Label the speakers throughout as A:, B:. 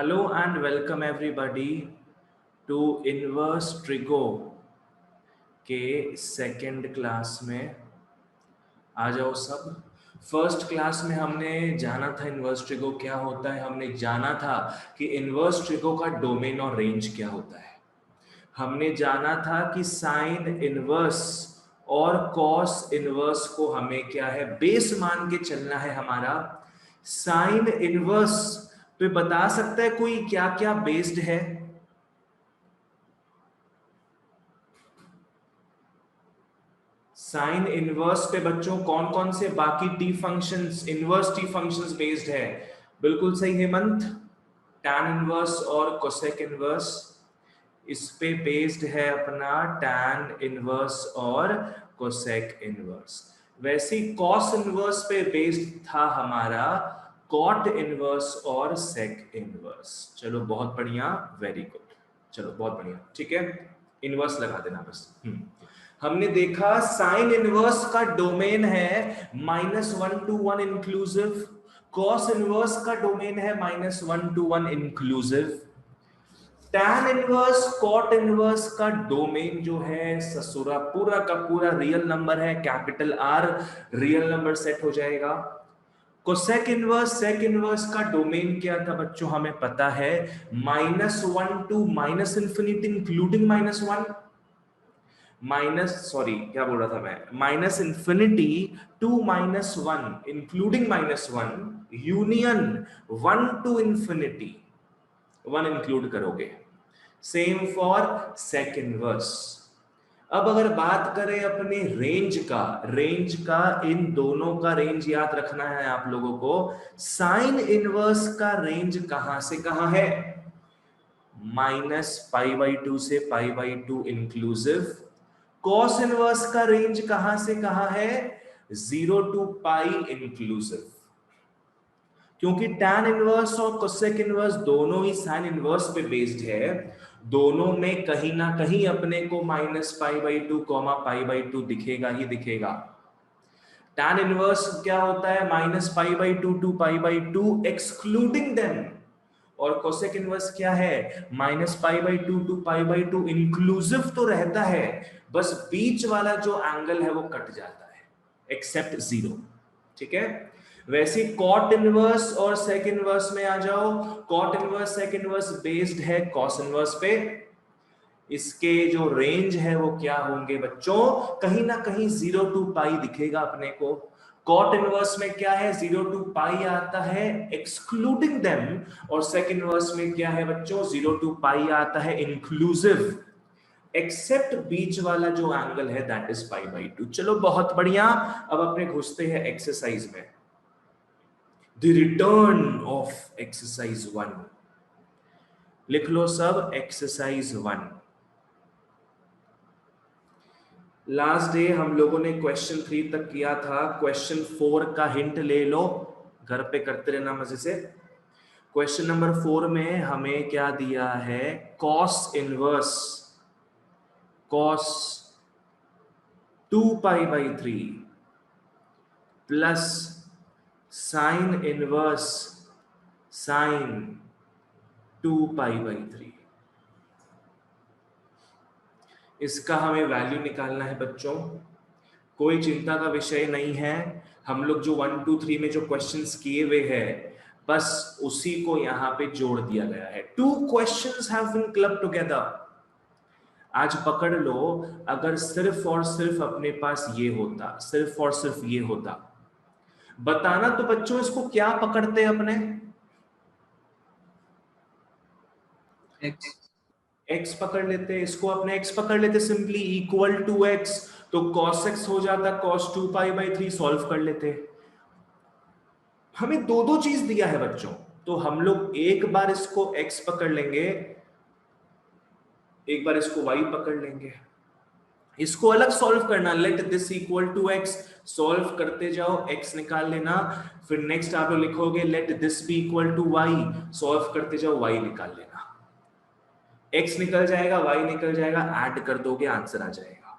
A: Hello and welcome everybody to inverse trigo के second class में। आ जाओ सब। फर्स्ट क्लास में हमने जाना था इनवर्स ट्रिगो क्या होता है, हमने जाना था कि इनवर्स ट्रिगो का डोमेन और रेंज क्या होता है। हमने जाना था कि साइन इनवर्स और कॉस इनवर्स को हमें क्या है बेस मान के चलना है हमारा। साइन इनवर्स पे बता सकता है कोई क्या क्या बेस्ड है? साइन इनवर्स पे बच्चों कौन कौन से बाकी T functions, inverse T functions based है? बिल्कुल सही हेमंत, टैन इनवर्स और कोसेक इनवर्स इस पे बेस्ड है अपना टैन इनवर्स और कोसेक इनवर्स। वैसे कॉस इनवर्स पे बेस्ड था हमारा कॉट इनवर्स और सेक इनवर्स। चलो बहुत बढ़िया, वेरी गुड, चलो बहुत बढ़िया, ठीक है, इनवर्स लगा देना बस। हमने देखा साइन इनवर्स का डोमेन है -1 to 1 इंक्लूसिव, कॉस इनवर्स का डोमेन है -1 to 1 inclusive, tan inverse cot inverse का डोमेन जो है ससुरा पूरा का पूरा रियल नंबर है, capital R real number set हो जाएगा। कोसेक इनवर्स सेक इनवर्स का डोमेन क्या था बच्चों, हमें पता है -1 to -इंफिनिटी इंक्लूडिंग -1, क्या बोल रहा था मैं, -infinity to -1 including -1 union 1 to infinity 1 include करोगे। Same for sec inverse. अब अगर बात करें अपने रेंज का इन दोनों का रेंज याद रखना है आप लोगों को। साइन इनवर्स का रेंज कहां से कहां है? -π/2 से π/2 इंक्लूसिव। कॉस इनवर्स का रेंज कहां से कहां है? 0 to π इंक्लूसिव। क्योंकि टैन इनवर्स और कोसेक इनवर्स दोनों ही साइन इनवर्स पे बेस्ड है, दोनों में कहीं ना कहीं अपने को -π/2 π/2 दिखेगा ही दिखेगा। टैन इनवर्स क्या होता है? -π/2 to π/2 एक्सक्लूडिंग देम, और कोसेक इनवर्स क्या है? -π/2 to π/2 इंक्लूसिव तो रहता है, बस बीच वाला जो एंगल है वो कट जाता है एक्सेप्ट 0, ठीक है। वैसे कॉट इनवर्स और सेक इनवर्स में आ जाओ। Cot inverse sec inverse based है कॉस इनवर्स पे, इसके जो रेंज है वो क्या होंगे बच्चों? कहीं ना कहीं 0 to π दिखेगा अपने को। कॉट इनवर्स में क्या है? 0 to π आता है एक्सक्लूडिंग देम, और सेक इनवर्स में क्या है बच्चों? 0 to π आता है इंक्लूसिव, एक्सेप्ट बीच वाला जो एंगल है दैट इज π/2। चलो बहुत बढ़िया, अब अपने घुसते हैं एक्सरसाइज में। द रिटर्न ऑफ एक्सरसाइज 1 लिख लो सब। एक्सरसाइज 1 लास्ट डे हम लोगों ने क्वेश्चन 3 तक किया था, क्वेश्चन 4 का हिंट ले लो, घर पे करते रहना मजे से। क्वेश्चन नंबर 4 में हमें क्या दिया है? Cos inverse cos 2π/3 plus sine inverse sine 2π/3। इसका हमें वैल्यू निकालना है बच्चों। कोई चिंता का विषय नहीं है, हम लोग जो 1 2 3 में जो क्वेश्चंस किए हुए हैं बस उसी को यहां पे जोड़ दिया गया है। 2 questions have been clubbed together. आज पकड़ लो, अगर सिर्फ और सिर्फ अपने पास ये होता, सिर्फ और सिर्फ ये होता, बताना तो बच्चों इसको क्या पकड़ते अपने? x पकड़ लेते, इसको अपने x पकड़ लेते, सिंपली इक्वल टू x, तो cos x हो जाता cos 2π/3, सॉल्व कर लेते। हमें दो दो चीज दिया है बच्चों, तो हम लोग एक बार इसको x पकड़ लेंगे, एक बार इसको y पकड़ लेंगे। इसको अलग सॉल्व करना, let this equal to x, solve करते जाओ, x निकाल लेना। फिर नेक्स्ट आप लोग लिखोगे let this be equal to y, solve करते जाओ, y निकाल लेना। x निकल जाएगा, y निकल जाएगा, ऐड कर दोगे, आंसर आ जाएगा।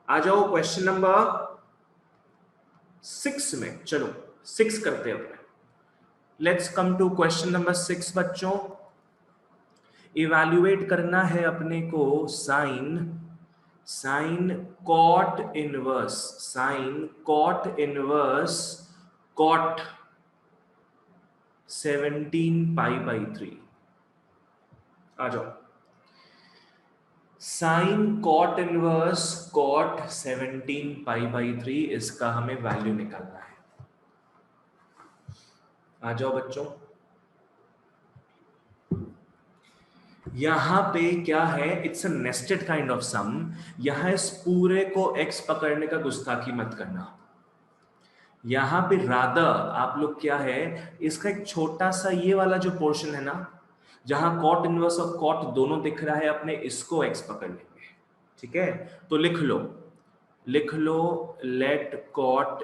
A: आ जाओ क्वेश्चन नंबर 6 में। चलो 6 करते हैं अपने। Let's come to question number 6 बच्चों। इवैल्यूएट करना है अपने को sine cot inverse cot 17 pi by 3। आ जाओ, sine cot inverse cot 17 pi by 3, इसका हमें वैल्यू निकालना है। आ जाओ बच्चों, यहां पे क्या है, it's a nested kind of sum. यहां इस पूरे को x पकड़ने का गुस्ताखी मत करना। यहां पे रादर आप लोग क्या है, इसका एक छोटा सा ये वाला जो पोर्शन है ना, जहां कॉट इनवर्स और कॉट दोनों दिख रहा है, अपने इसको x पकड़ लेंगे। ठीक है, तो लिख लो let cot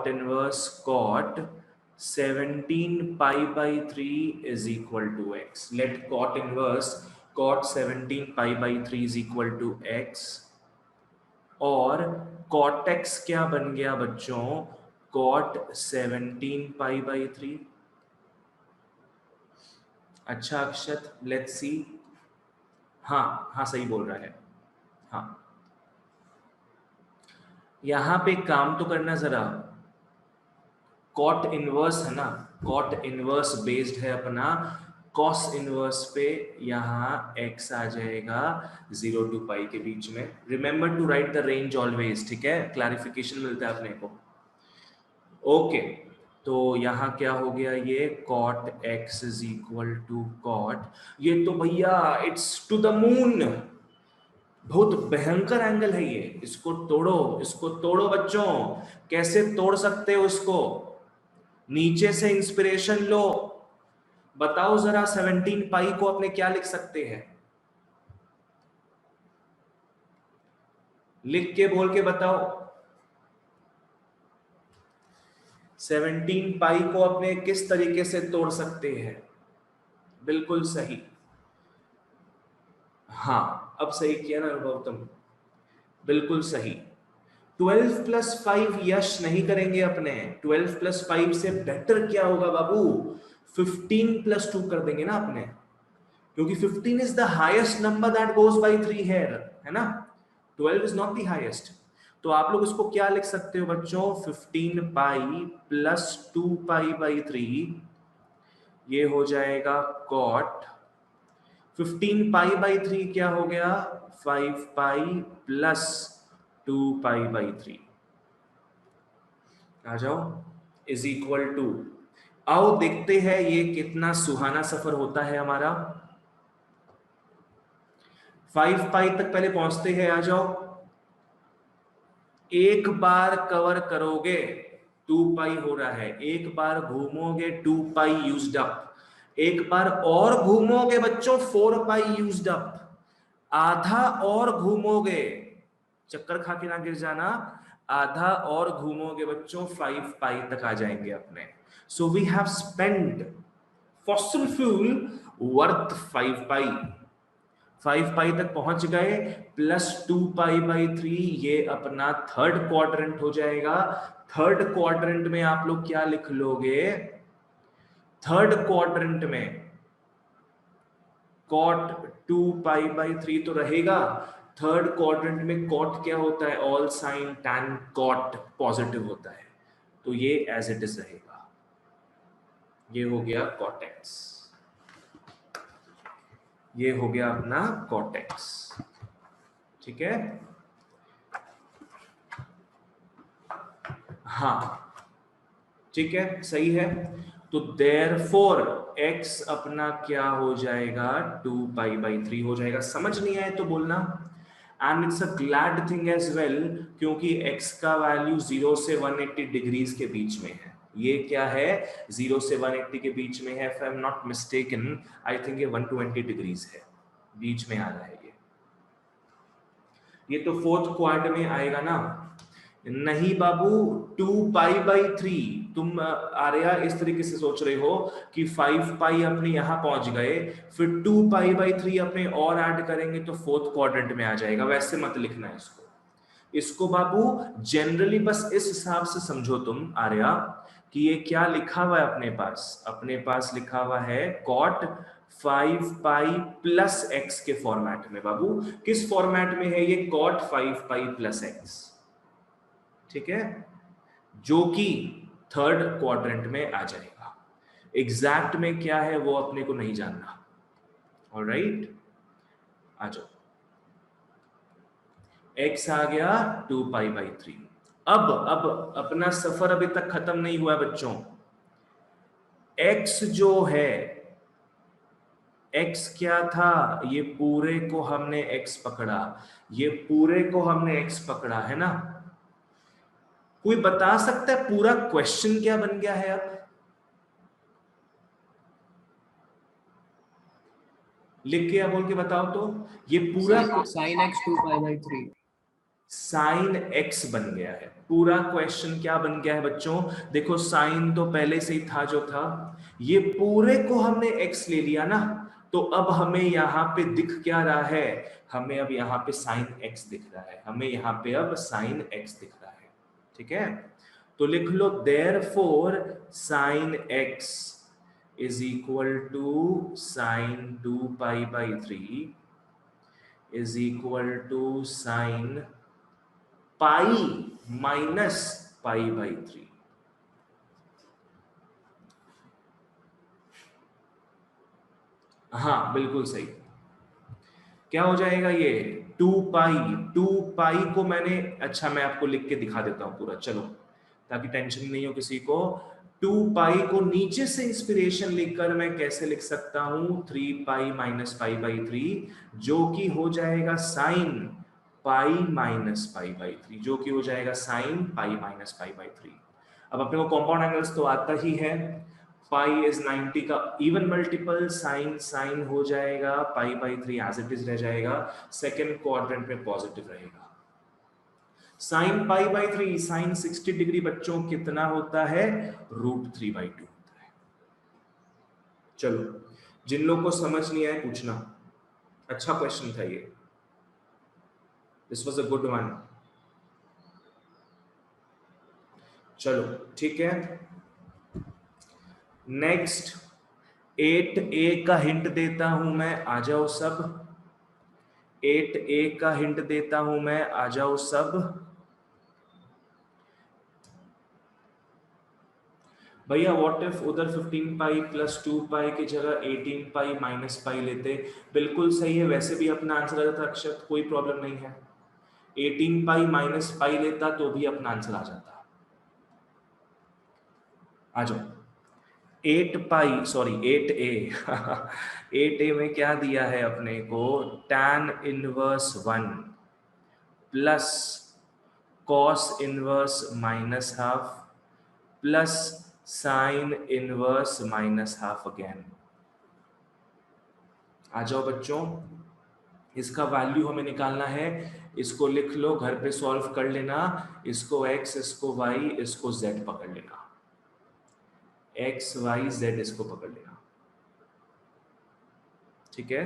A: inverse cot 17 pi by 3 is equal to x। Let cot inverse cot 17 pi by 3 is equal to x। और कॉट x क्या बन गया बच्चों, कॉट 17 पाई बाई 3। अच्छा अक्षत, लेट्स सी। हाँ सही बोल रहा है। हाँ, यहां पे काम तो करना जरा, कॉट इनवर्स है ना, कॉट इनवर्स बेस्ड है अपना कॉस इनवर्स पे, यहां x आ जाएगा 0 टू पाई के बीच में। Remember to write the range always, ठीक है, क्लैरिफिकेशन मिलता है अपने को। ओके, तो यहां क्या हो गया, ये cot x is equal to cot, ये तो भैया इट्स टू द मून, बहुत भयंकर एंगल है ये, इसको तोड़ो बच्चों। कैसे तोड़ सकते हो इसको, नीचे से इंस्पिरेशन लो, बताओ जरा 17 पाई को अपने क्या लिख सकते हैं, लिख के बोल के बताओ। 17 पाई को अपने किस तरीके से तोड़ सकते हैं, बिल्कुल सही। हाँ, अब सही किया ना अनुभव तुम, बिल्कुल सही। 12 प्लस 5 यश नहीं करेंगे अपने, 12 प्लस 5 से बेटर क्या होगा बाबू, 15 प्लस 2 कर देंगे ना अपने, क्योंकि 15 is the highest number that goes by 3 here, है ना, 12 इज नॉट द हाईएस्ट। तो आप लोग इसको क्या लिख सकते हो बच्चों, 15 पाई प्लस 2 पाई बाई 3, ये हो जाएगा कॉट 15 पाई बाई 3 क्या हो गया, 5 पाई प्लस 2 पाई बाई 3। आ जाओ, इज इक्वल टू, आओ देखते हैं ये कितना सुहाना सफर होता है हमारा। 5 पाई तक पहले पहुंचते हैं, आ जाओ। एक बार कवर करोगे 2 पाई हो रहा है, एक बार घूमोगे 2 पाई यूज्ड अप, एक बार और घूमोगे बच्चों 4 पाई यूज्ड अप, आधा और घूमोगे, चक्कर खा के ना गिर जाना, आधा और घूमोगे बच्चों 5 पाई तक आ जाएंगे अपने। So we have spend fossil fuel worth 5 pi, 5 pi तक पहुंच गए, प्लस 2 पाई बाई 3, ये अपना थर्ड क्वाड्रेंट हो जाएगा। थर्ड क्वाड्रेंट में आप लोग क्या लिख लोगे, थर्ड क्वाड्रेंट में कॉट 2 पाई बाई 3 तो रहेगा। थर्ड क्वाड्रेंट में कॉट क्या होता है, all sine tan cot positive होता है, तो ये एज इट इज रहेगा। ये हो गया कॉटेक्स, ये हो गया अपना कॉटेक्स, ठीक है। हाँ ठीक है, सही है। तो देयरफॉर x अपना क्या हो जाएगा, 2 पाई बाई 3 हो जाएगा। समझ नहीं आए तो बोलना, and it's a glad thing as well, क्योंकि x का वैल्यू 0 से 180 डिग्रीज के बीच में है। ये क्या है, 0 से 180 के बीच में है, if I am not mistaken, I think ये 120 डिग्रीज है, बीच में आ रहा है ये तो फोर्थ क्वार्टर में आएगा ना। नहीं बाबू, 2 पाई बाई 3, तुम आर्या इस तरीके से सोच रहे हो कि 5 पाई अपने यहां पहुंच गए, फिर 2 पाई बाई 3 अपने और ऐड करेंगे तो फोर्थ क्वाड्रेंट में आ जाएगा, वैसे मत लिखना इसको बाबू। जनरली बस इस हिसाब से समझो तुम आर्या कि ये क्या लिखा हुआ है अपने पास लिखा हुआ है cot 5 पाई प्लस x के फॉर्मेट में। बाबू किस फॉर्मेट में है ये cot 5 पाई प्लस x, ठीक है, जो कि थर्ड क्वाड्रेंट में आ जाएगा। एग्जैक्ट में क्या है वो अपने को नहीं जानना। ऑलराइट, आ जाओ, x आ गया 2 पाई बाई 3। अब अपना सफर अभी तक खत्म नहीं हुआ बच्चों। x जो है, x क्या था, ये पूरे को हमने x पकड़ा, ये पूरे को हमने x पकड़ा है ना। कोई बता सकता है पूरा क्वेश्चन क्या बन गया है? अब लिख के या बोल के बताओ तो। ये पूरा
B: sine x 2 pi by 3
A: sine x बन गया है। पूरा क्वेश्चन क्या बन गया है बच्चों? देखो साइन तो पहले से ही था जो था, ये पूरे को हमने x ले लिया ना, तो अब हमें यहां पे दिख क्या रहा है? हमें अब यहां पे साइन x दिख रहा है, हमें यहां पे अब साइन x दिख रहा है, ठीक है। तो लिख लो therefore sine x is equal to sine 2 pi by 3 is equal to sine pi minus pi by 3। हाँ बिल्कुल सही। क्या हो जाएगा ये 2 पाई को मैंने, अच्छा मैं आपको लिख के दिखा देता हूं पूरा, चलो ताकि टेंशन नहीं हो किसी को। 2 पाई को नीचे से इंस्पिरेशन लिखकर मैं कैसे लिख सकता हूं? 3 पाई माइनस पाई बाई 3, जो कि हो जाएगा sine pi minus pi by 3, जो कि हो जाएगा sine pi minus pi by 3। अब अपने को कॉम्पाउंड एंगल्स तो आता ही है। पाई इज 90 का इवन मल्टीपल, साइन साइन हो जाएगा, pi by 3 as it is रह जाएगा, सेकेंड क्वाड्रेंट में पॉजिटिव रहेगा। Sine pi by 3 sine 60 degree बच्चों कितना होता है? √3/2 होता है। चलो जिन लोग को समझ नहीं आए पूछना, अच्छा क्वेश्चन था ये, this was a good one. चलो ठीक है, नेक्स्ट 8a का हिंट देता हूं मैं, आ जाओ सब। 8a का हिंट देता हूं मैं, आ जाओ सब। भैया व्हाट इफ उधर 15 पाई प्लस 2 पाई की जगह 18 पाई माइनस पाई लेते? बिल्कुल सही है, वैसे भी अपना आंसर आ जाता अक्षत, कोई प्रॉब्लम नहीं है। 18 पाई माइनस पाई लेता तो भी अपना आंसर आ जाता। आ जाओ 8 पाई सॉरी 8a 8a में क्या दिया है अपने को? tan inverse 1 plus cos inverse minus half plus sine inverse minus half again. आ जाओ बच्चों, इसका वैल्यू हमें निकालना है, इसको लिख लो, घर पे सॉल्व कर लेना। इसको x, इसको y, इसको z पकड़ लेना, x y z इसको पकड़ लेना, ठीक है।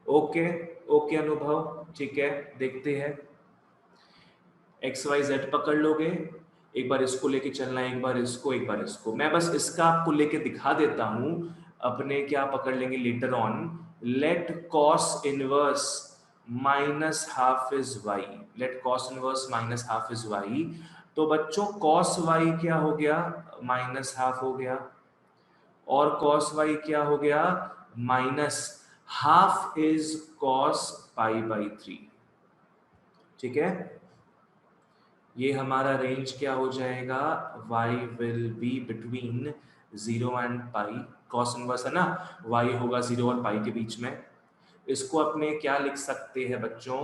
A: ओके ओके अनुभव, ठीक है, देखते हैं। एक्स वाई जेड पकड़ लोगे, एक बार इसको लेके चलना है, एक बार इसको, एक बार इसको। मैं बस इसका आपको लेके दिखा देता हूं, अपने क्या पकड़ लेंगे later on. Let cos inverse minus half is y, let cos inverse minus half is y. तो बच्चों कॉस वाई क्या हो गया? माइनस हाफ हो गया, और कॉस वाई क्या हो गया? Minus half is cos pi by 3, ठीक है। ये हमारा रेंज क्या हो जाएगा? y will be between 0 and pi, cos inverse है ना, y होगा 0 और पाई के बीच में। इसको अपने क्या लिख सकते हैं बच्चों?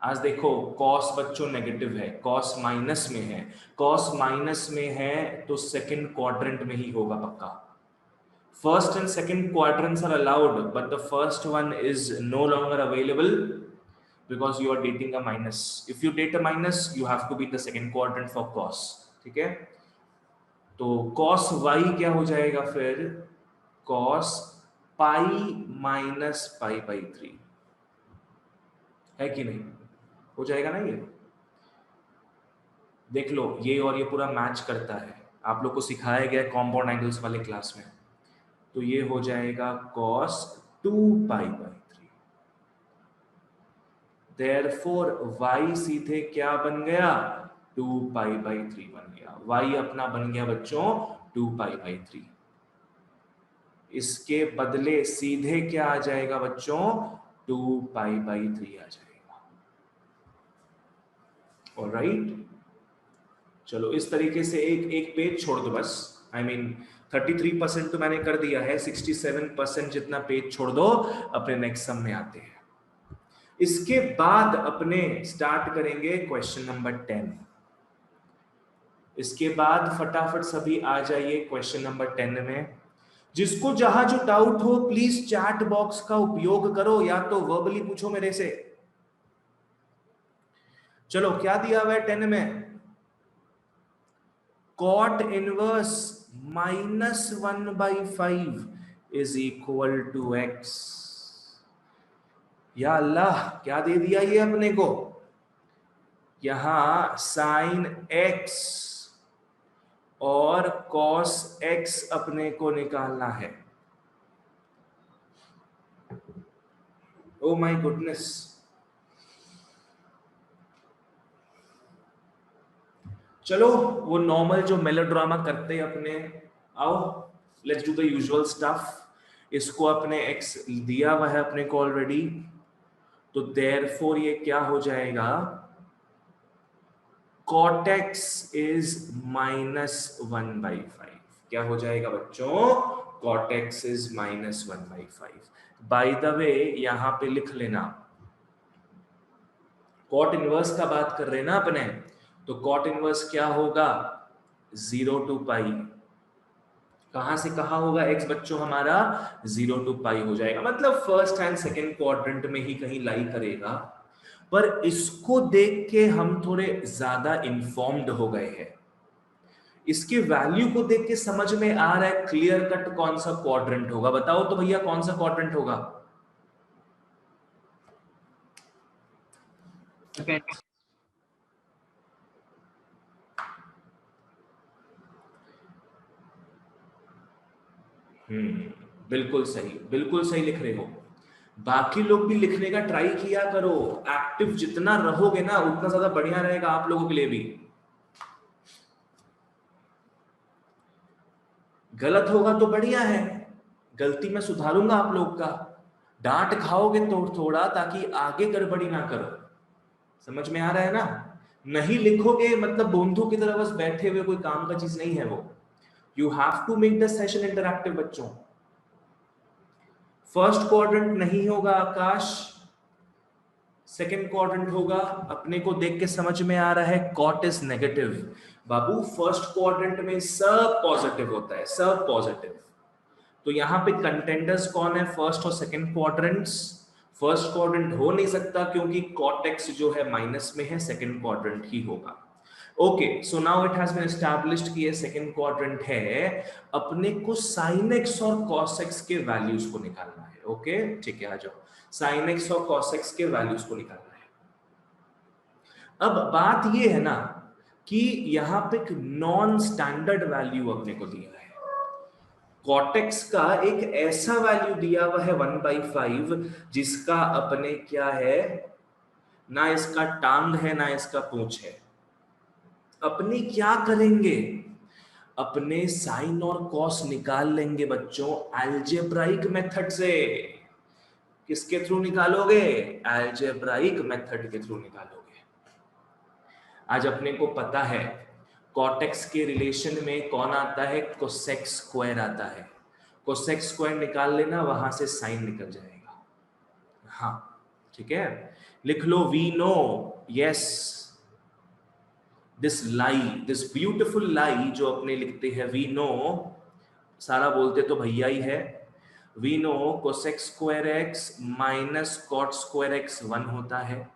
A: आज देखो कॉस बच्चों नेगेटिव है, कॉस माइनस में है, कॉस माइनस में है तो सेकंड क्वाड्रेंट में ही होगा पक्का। First and second quadrants are allowed, but the first one is no longer available because you are dating a minus. If you date a minus, you have to be the second quadrant for cos, ठीक है। तो cos y क्या हो जाएगा फिर? cos pi minus pi by 3, है कि नहीं? हो जाएगा ना ये? देख लो ये और ये पूरा मैच करता है, आप लोग को सिखाया गया कॉम्पाउंड एंगल्स वाले क्लास में। तो ये हो जाएगा cos 2π/3। Therefore y सीधे क्या बन गया, 2π/3 बन गया। y अपना बन गया बच्चों 2π/3। इसके बदले सीधे क्या आ जाएगा बच्चों, 2π/3 आ जाएगा। ऑलराइट, चलो इस तरीके से एक पेज छोड़ दो बस। I mean 33% तो मैंने कर दिया है, 67% जितना पेज छोड़ दो, अपने नेक्स्ट सम में आते हैं। इसके बाद अपने स्टार्ट करेंगे क्वेश्चन नंबर 10। इसके बाद फटाफट सभी आ जाइए क्वेश्चन नंबर 10 में। जिसको जहां जो डाउट हो प्लीज चैट बॉक्स का उपयोग करो, या तो वर्बली पूछो मेरे से। चलो क्या दिया हुआ है 10 में, cot inverse -1/5 is equal to x। या अल्लाह क्या दे दिया ये अपने को, यहां sin x और cos x अपने को निकालना है। ओ माय गुडनेस, चलो वो नॉर्मल जो मेलोड्रामा करते हैं अपने, आओ let's do the usual stuff. इसको अपने x दिया हुआ है अपने को ऑलरेडी, तो देयरफॉर ये क्या हो जाएगा, cot x इज -1/5। क्या हो जाएगा बच्चों, cot x is -1/5। By the way यहां पे लिख लेना, cot इनवर्स का बात कर रहे हैं ना अपने, तो cot इनवर्स क्या होगा, 0 to π। कहां से कहां होगा x बच्चों हमारा, 0 to π हो जाएगा, मतलब फर्स्ट एंड सेकंड क्वाड्रेंट में ही कहीं लाई करेगा। पर इसको देख के हम थोड़े ज्यादा इन्फॉर्म्ड हो गए हैं, इसके वैल्यू को देख के समझ में आ रहा है क्लियर कट कौन सा क्वाड्रेंट होगा। बताओ तो भैया कौन सा क्वाड्रेंट होगा।
B: सेकंड।
A: बिल्कुल सही, बिल्कुल सही लिख रहे हो। बाकी लोग भी लिखने का ट्राई किया करो, एक्टिव जितना रहोगे ना उतना ज्यादा बढ़िया रहेगा आप लोगों के लिए भी। गलत होगा तो बढ़िया है, गलती में सुधारूंगा आप लोग का, डांट खाओगे तो थोड़ा, ताकि आगे गड़बड़ी ना करो। समझ में आ रहा है ना, नहीं लिखोगे मतलब बोंधू की तरह बस बैठे हुए, कोई काम का चीज नहीं है वो। You have to make the session interactive बच्चों। फर्स्ट क्वाड्रेंट नहीं होगा आकाश, सेकेंड क्वाड्रेंट होगा। अपने को देख के समझ में आ रहा है कॉट इज नेगेटिव। बाबू फर्स्ट क्वाड्रेंट में सब पॉजिटिव होता है, सब पॉजिटिव। तो यहां पे कंटेंडर्स कौन है, फर्स्ट और सेकेंड क्वाड्रेंट्स। फर्स्ट क्वाड्रेंट हो नहीं सकता क्योंकि कॉट एक्स जो है माइनस में है, सेकेंड क्वाड्रेंट ही होगा। Okay, so now it has been established कि ये सेकेंड क्वाड्रेंट है। अपने को साइन एक्स और कॉस एक्स के वैल्यूज को निकालना है। ओके ठीक है, आ जाओ, साइन एक्स और कॉस एक्स के वैल्यूज को निकालना है। अब बात ये है ना कि यहां पे एक नॉन स्टैंडर्ड वैल्यू अपने को दिया है। cot x का एक ऐसा वैल्यू दिया हुआ है 1/5 जिसका अपने क्या है, ना इसका टांग है ना इसका पूंछ है। अपने क्या करेंगे, अपने साइन और कॉस निकाल लेंगे बच्चों अलजेब्राइक मेथड से। किसके थ्रू निकालोगे, अलजेब्राइक मेथड के थ्रू निकालोगे। आज अपने को पता है cot x के रिलेशन में कौन आता है, कोसेक स्क्वायर आता है। कोसेक स्क्वायर निकाल लेना, वहां से साइन निकल जाएगा। हाँ ठीक है, लिख लो, we know, yes, this lie, this beautiful lie जो अपने लिखते हैं, वी नो, सारा बोलते तो भैया ही है। We know cosec square x minus cot square x 1 होता है।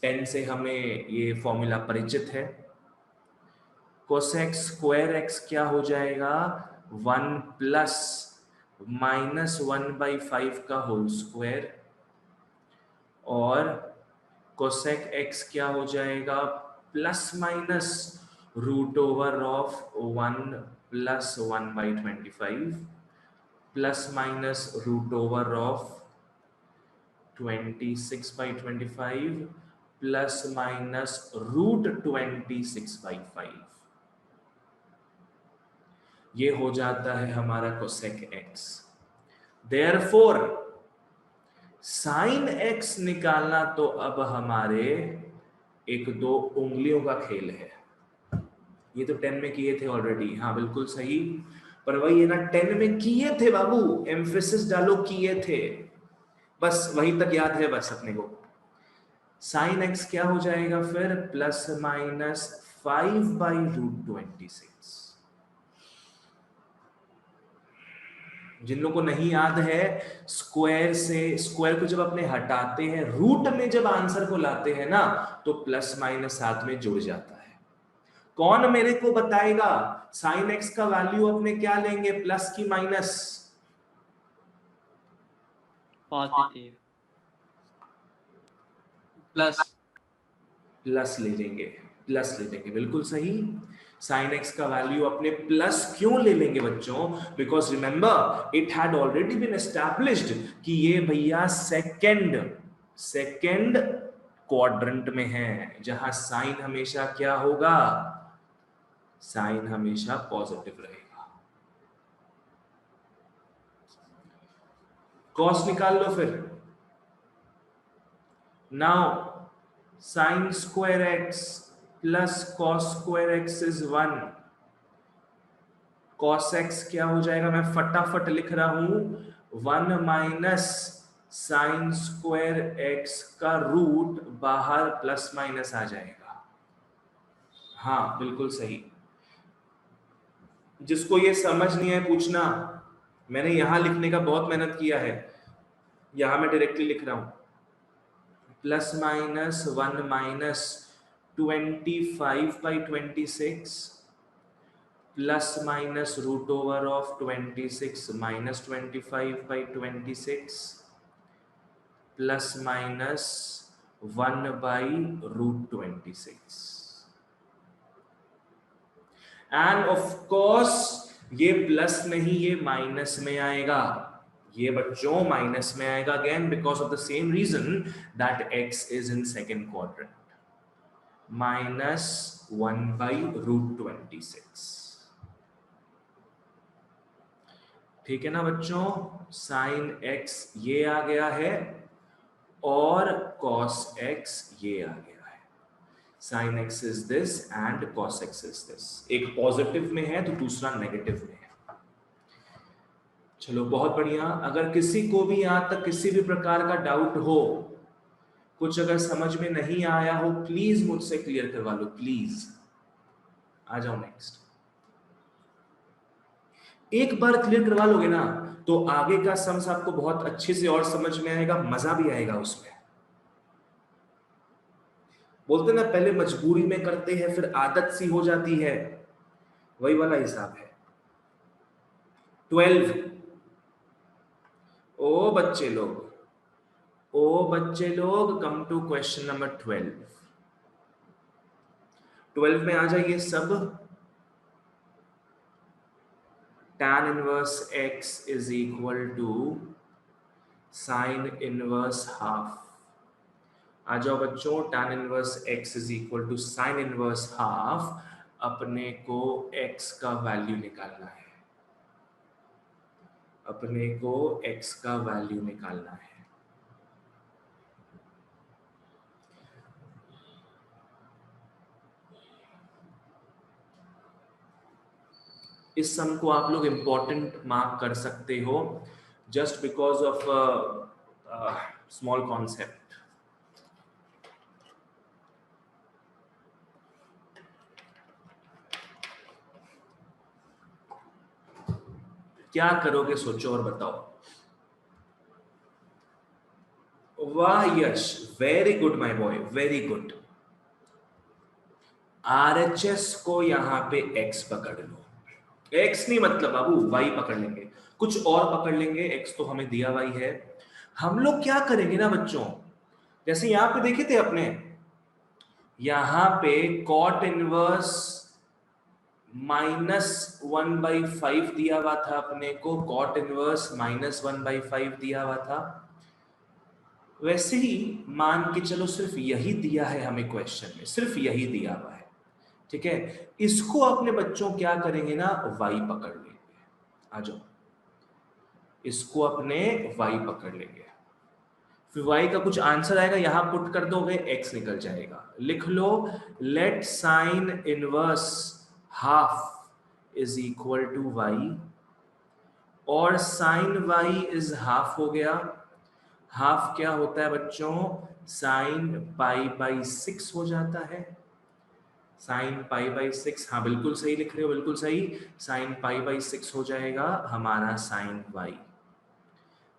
A: 10 से हमें ये फॉर्मूला परिचित है। कोसेक स्क्वायर एक्स क्या हो जाएगा, 1 प्लस -1/5 का होल स्क्वायर, और कोसेक एक्स क्या हो जाएगा, plus minus root over of 1 plus 1/25 plus minus root over of 26/25 plus minus root 26/5, ये हो जाता है हमारा cosec x. Therefore sine x निकालना तो अब हमारे एक दो उंगलियों का खेल है। ये तो 10 में किए थे ऑलरेडी, हाँ बिल्कुल सही, पर वही है ना, 10 में किए थे बाबू, एम्फेसिस डालो किए थे, बस वही तक याद है बस अपने को। साइन एक्स क्या हो जाएगा फिर, प्लस माइनस 5/√26। जिन लोगों को नहीं याद है, स्क्वायर से, स्क्वायर को जब अपने हटाते हैं, रूट में जब आंसर को लाते हैं ना, तो प्लस माइनस साथ में जुड़ जाता है। कौन मेरे को बताएगा साइन एक्स का वैल्यू अपने क्या लेंगे, प्लस की माइनस?
B: पॉजिटिव प्लस
A: प्लस ले लेंगे, प्लस ले लेंगे, बिल्कुल सही। साइन एक्स का वैल्यू अपने प्लस क्यों ले लेंगे बच्चों? Because remember it had already been established कि ये भैया सेकंड क्वाड्रेंट में है, जहां साइन हमेशा क्या होगा, साइन हमेशा पॉजिटिव रहेगा। कॉस निकाल लो फिर। Now sine square x plus cos square x is 1। Cos x क्या हो जाएगा, मैं फटाफट लिख रहा हूं, 1 माइनस साइन स्क्वायर एक्स का रूट बाहर प्लस माइनस आ जाएगा। हाँ बिल्कुल सही। जिसको ये समझ नहीं है पूछना, मैंने यहां लिखने का बहुत मेहनत किया है, यहां मैं डायरेक्टली लिख रहा हूं, plus minus 1 minus 25/26 plus minus root over of 26 minus 25/26 plus minus 1/√26। And of course ये प्लस नहीं, ये माइनस में आएगा, ये बच्चों माइनस में आएगा again, because of the same reason that x is in second quadrant, minus 1/√26। ठीक है ना बच्चों, साइन एक्स ये आ गया है और कॉस एक्स ये आ गया है। Sine x is this and cos x is this, एक पॉजिटिव में है तो दूसरा नेगेटिव में है। चलो बहुत बढ़िया। अगर किसी को भी यहां तक किसी भी प्रकार का डाउट हो, कुछ अगर समझ में नहीं आया हो, प्लीज मुझसे क्लियर करवा लो, प्लीज आ जाओ नेक्स्ट। एक बार क्लियर करवा लोगे ना तो आगे का सम्स आपको बहुत अच्छे से और समझ में आएगा, मजा भी आएगा उसमें। बोलते ना पहले मजबूरी में करते हैं फिर आदत सी हो जाती है, वही वाला हिसाब है। 12, ओ बच्चे लोग कम टू क्वेश्चन नंबर 12। 12 में आ जाइए सब। tan inverse x is equal to sine inverse half. आ जाओ बच्चों, tan inverse x is equal to sine inverse half. अपने को x का वैल्यू निकालना है, अपने को x का वैल्यू निकालना है। इस सम को आप लोग इंपॉर्टेंट मार्क कर सकते हो, just because of small concept. क्या करोगे सोचो और बताओ। वाह Yash, very good my boy, very good. RHS को यहां पे x पकड़ लो, x नहीं मतलब बाबू y पकड़ लेंगे, कुछ और पकड़ लेंगे, x तो हमें दिया y है। हम लोग क्या करेंगे ना बच्चों, जैसे यहां पे देखे थे अपने, यहां पे cot इनवर्स -1/5 दिया हुआ था अपने को, कॉट इनवर्स -1/5 दिया हुआ था। वैसे ही मान के चलो सिर्फ यही दिया है हमें क्वेश्चन में, सिर्फ यही दिया हुआ है, ठीक है। इसको अपने बच्चों क्या करेंगे ना, y पकड़ लेंगे। आ जाओ, इसको अपने y पकड़ लेंगे, फिर y का कुछ आंसर आएगा, यहां पुट कर दोगे, x निकल जाएगा। लिख लो, let sine inverse half is equal to y, और साइन y इज हाफ हो गया। हाफ क्या होता है बच्चों, साइन π/6 हो जाता है। साइन π/6, हाँ बिल्कुल सही लिख रहे हो, बिल्कुल सही, साइन π/6 हो जाएगा हमारा साइन y।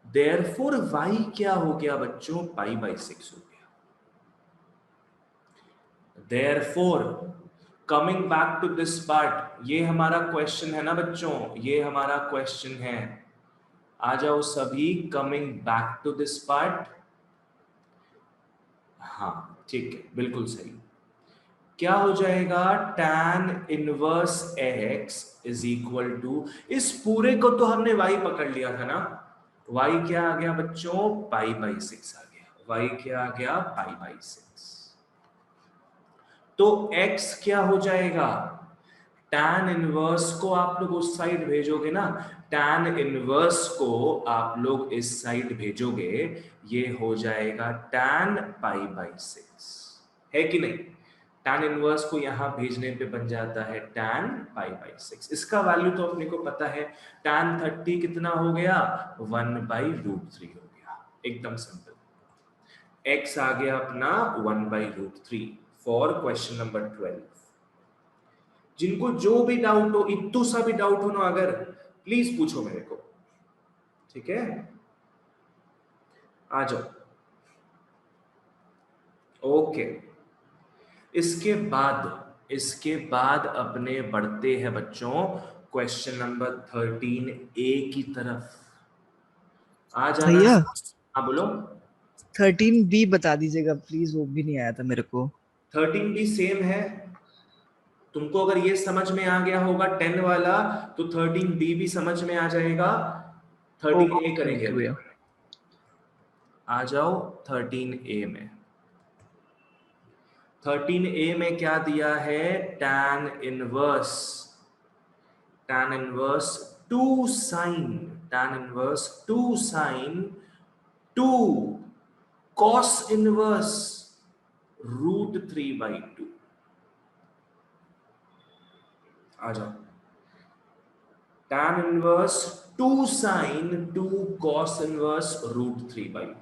A: देयरफॉर y क्या हो गया बच्चों, π/6 हो गया। Therefore coming back to this part, ये हमारा क्वेश्चन है ना बच्चों, ये हमारा क्वेश्चन है। आ जाओ सभी, coming back to this part. हाँ ठीक है, बिल्कुल सही। क्या हो जाएगा, tan inverse x is equal to, इस पूरे को तो हमने y पकड़ लिया था ना, y क्या आ गया बच्चों, π/6 आ गया। y क्या आ गया, π/6। तो x क्या हो जाएगा, tan इनवर्स को आप लोग उस साइड भेजोगे ना, tan इनवर्स को आप लोग इस साइड भेजोगे, ये हो जाएगा tan π/6, है कि नहीं। tan इनवर्स को यहां भेजने पे बन जाता है tan π/6। इसका वैल्यू तो अपने को पता है, tan 30 कितना हो गया, 1/√3 हो गया, एकदम सिंपल। x आ गया अपना 1/√3 फॉर क्वेश्चन नंबर 12। जिनको जो भी डाउट हो, इतू सा भी डाउट हो ना अगर, प्लीज पूछो मेरे को, ठीक है। आ जाओ, ओके। इसके बाद अपने बढ़ते हैं बच्चों क्वेश्चन नंबर 13A की तरफ। आ जाना।
C: भैया
A: हाँ बोलो।
C: 13B बता दीजिएगा प्लीज, वो भी नहीं आया था मेरे को।
A: 13B सेम है, तुमको अगर ये समझ में आ गया होगा 10 वाला, तो 13B भी समझ में आ जाएगा। 13A करेंगे अभी। आ जाओ 13A में। 13A में क्या दिया है, tan inverse 2 sin 2 cos inverse √3/2। आ जाओ, tan inverse 2 sin 2 cos inverse √3/2।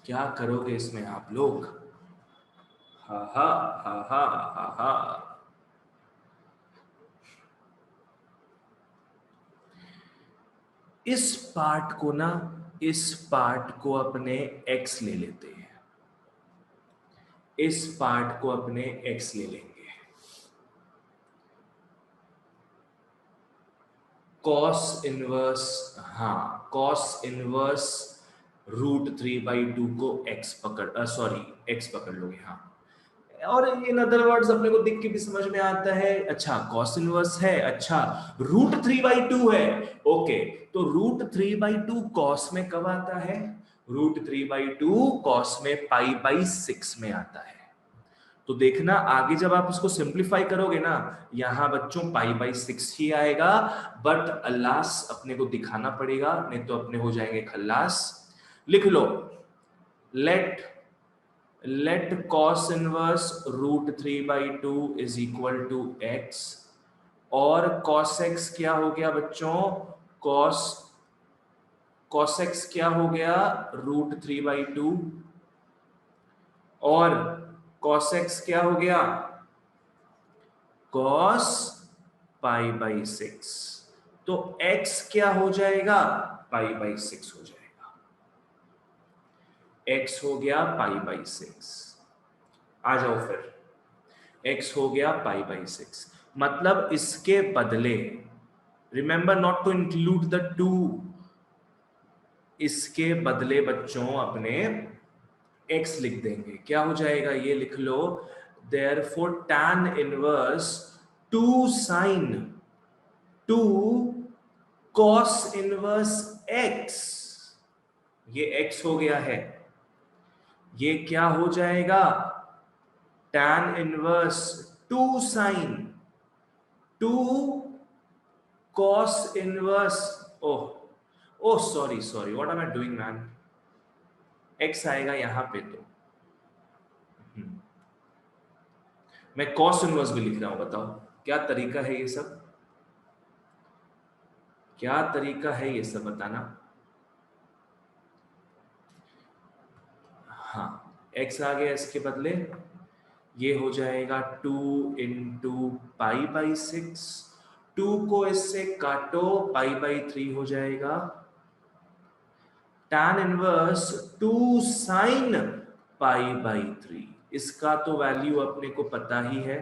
A: क्या करोगे इसमें आप लोग, हा हा हा हा हा हा। इस पार्ट को अपने x ले लेते हैं, इस पार्ट को अपने x ले लेंगे। cos इनवर्स, हाँ cos इनवर्स √3/2 को x पकड़ लोगे, हाँ। और इन अदर वर्ड्स अपने को देख के भी समझ में आता है, अच्छा cos इनवर्स है, अच्छा √3/2 है, ओके। तो √3/2 cos में कब आता है, √3/2 cos में π/6 में आता है। तो देखना आगे जब आप इसको सिंप्लीफाई करोगे ना, यहां बच्चों π/6 ही आएगा, बट अल्लास अपने को दिखाना पड़ेगा, नहीं तो अपने हो जाएंगे खल्लास। लिख लो, let cos inverse √3/2 is equal to x, और cos x क्या हो गया बच्चों, cos x क्या हो गया, √3/2, और cos x क्या हो गया, cos π/6। तो x क्या हो जाएगा, π/6 हो जाएगा, x हो गया π/6। आ जाओ फिर, x हो गया π/6, मतलब इसके बदले, remember not to include the 2, इसके बदले बच्चों अपने x लिख देंगे, क्या हो जाएगा ये लिख लो, therefore tan inverse 2 sin 2 cos inverse x, ये x हो गया है, ये क्या हो जाएगा tan inverse 2 sin 2 cos inverse, oh sorry what am I doing man, x आएगा यहां पे, तो मैं cos इनवर्स भी लिख रहा हूं, बताओ क्या तरीका है ये सब, क्या तरीका है ये सब बताना। हाँ x आ गया, इसके बदले ये हो जाएगा 2 इंटू पाई बाई 6, 2 को इससे काटो, पाई बाई 3 हो जाएगा, tan inverse 2 sine pi by 3, इसका तो वैल्यू अपने को पता ही है,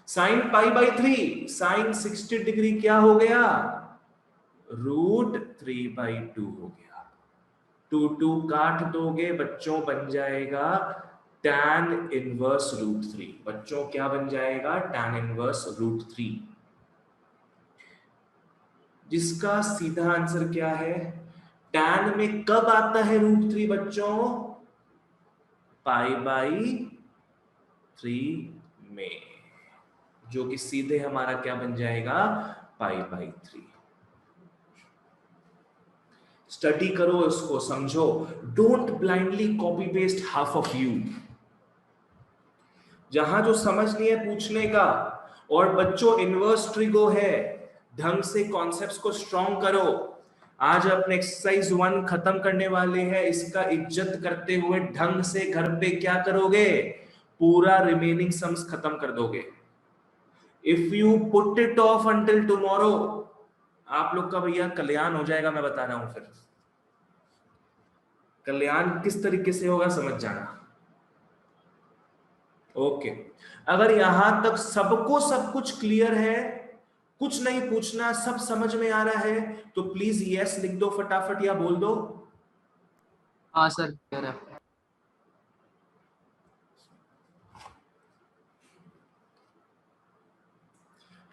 A: sine pi by 3, sine 60 degree क्या हो गया, √3/2 हो गया, 2 काट दोगे बच्चों बन जाएगा tan इनवर्स √3, बच्चों क्या बन जाएगा tan इनवर्स √3, जिसका सीधा आंसर क्या है, tan में कब आता है √3 बच्चों, पाई बाई 3 में, जो कि सीधे हमारा क्या बन जाएगा पाई बाई 3। स्टडी करो इसको, समझो, don't blindly copy paste half of you, जहां जो समझ नहीं है पूछने का, और बच्चों इनवर्स ट्रिगो है, ढंग से कॉन्सेप्ट्स को स्ट्रॉन्ग करो, आज अपने एक्सरसाइज 1 खत्म करने वाले हैं, इसका इज्जत करते हुए ढंग से घर पे क्या करोगे, पूरा रिमेनिंग सम्स खत्म कर दोगे। If you put it of until tomorrow, आप लोग का भैया कल्याण हो जाएगा, मैं बता रहा हूं, फिर कल्याण किस तरीके से होगा समझ जाना। ओके, अगर यहां तक सबको सब कुछ क्लियर है, कुछ नहीं पूछना, सब समझ में आ रहा है, तो प्लीज यस लिख दो फटाफट या बोल दो।
B: हाँ सर क्लियर है।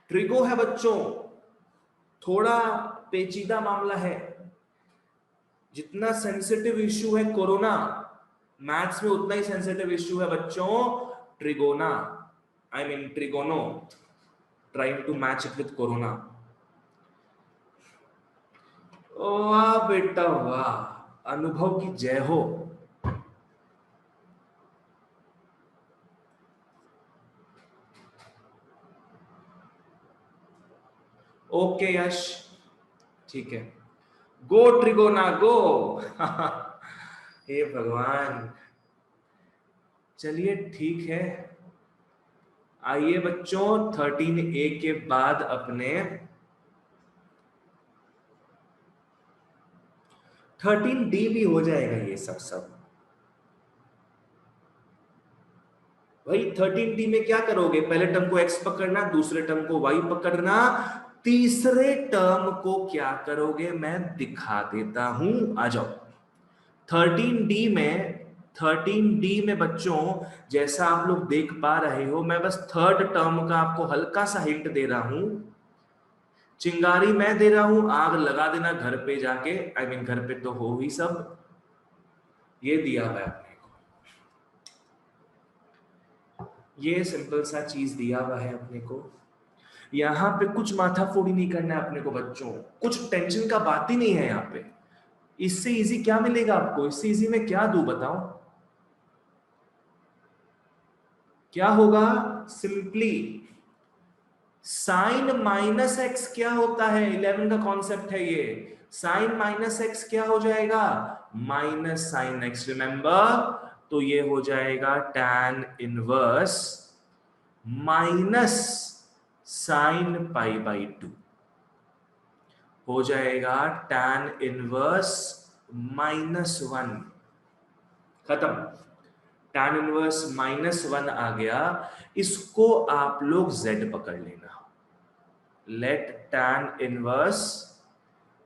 A: ट्रिगो है बच्चों, थोड़ा पेचीदा मामला है, जितना सेंसिटिव इश्यू है कोरोना, मैथ्स में उतना ही सेंसिटिव इश्यू है बच्चों trigona, I mean trigono, trying to match it with corona. वाह बेटा वाह, अनुभव की जय हो। ओके यश, ठीक है, गो ट्रिगोना गो। हे भगवान, चलिए ठीक है, आइए बच्चों 13A के बाद अपने 13D भी हो जाएगा, ये सब भाई 13D में क्या करोगे, पहले टर्म को x पकड़ना, दूसरे टर्म को y पकड़ना, तीसरे टर्म को क्या करोगे मैं दिखा देता हूं, आ जाओ। 13D में बच्चों, जैसा आप लोग देख पा रहे हो, मैं बस थर्ड टर्म का आपको हल्का सा हिंट दे रहा हूं, चिंगारी मैं दे रहा हूं, आग लगा देना घर पे जाके, आई मीन घर पे तो हो ही सब, ये दिया हुआ है अपने को, ये सिंपल सा चीज दिया हुआ है अपने को, यहां पे कुछ माथाफोड़ी नहीं करना है अपने को बच्चों, कुछ टेंशन का बात ही नहीं है यहाँ पे। इससे इजी क्या मिलेगा आपको, इससे इजी में क्या दूं बताओ, क्या होगा, सिंपली साइन माइनस एक्स क्या होता है, 11 का कॉन्सेप्ट है ये, साइन माइनस एक्स क्या हो जाएगा, माइनस साइन एक्स, रिमेंबर, तो ये हो जाएगा tan inverse minus sign pi by 2, हो जाएगा tan इनवर्स -1, खत्म, tan इनवर्स -1 आ गया, इसको आप लोग z पकड़ लेना, let tan inverse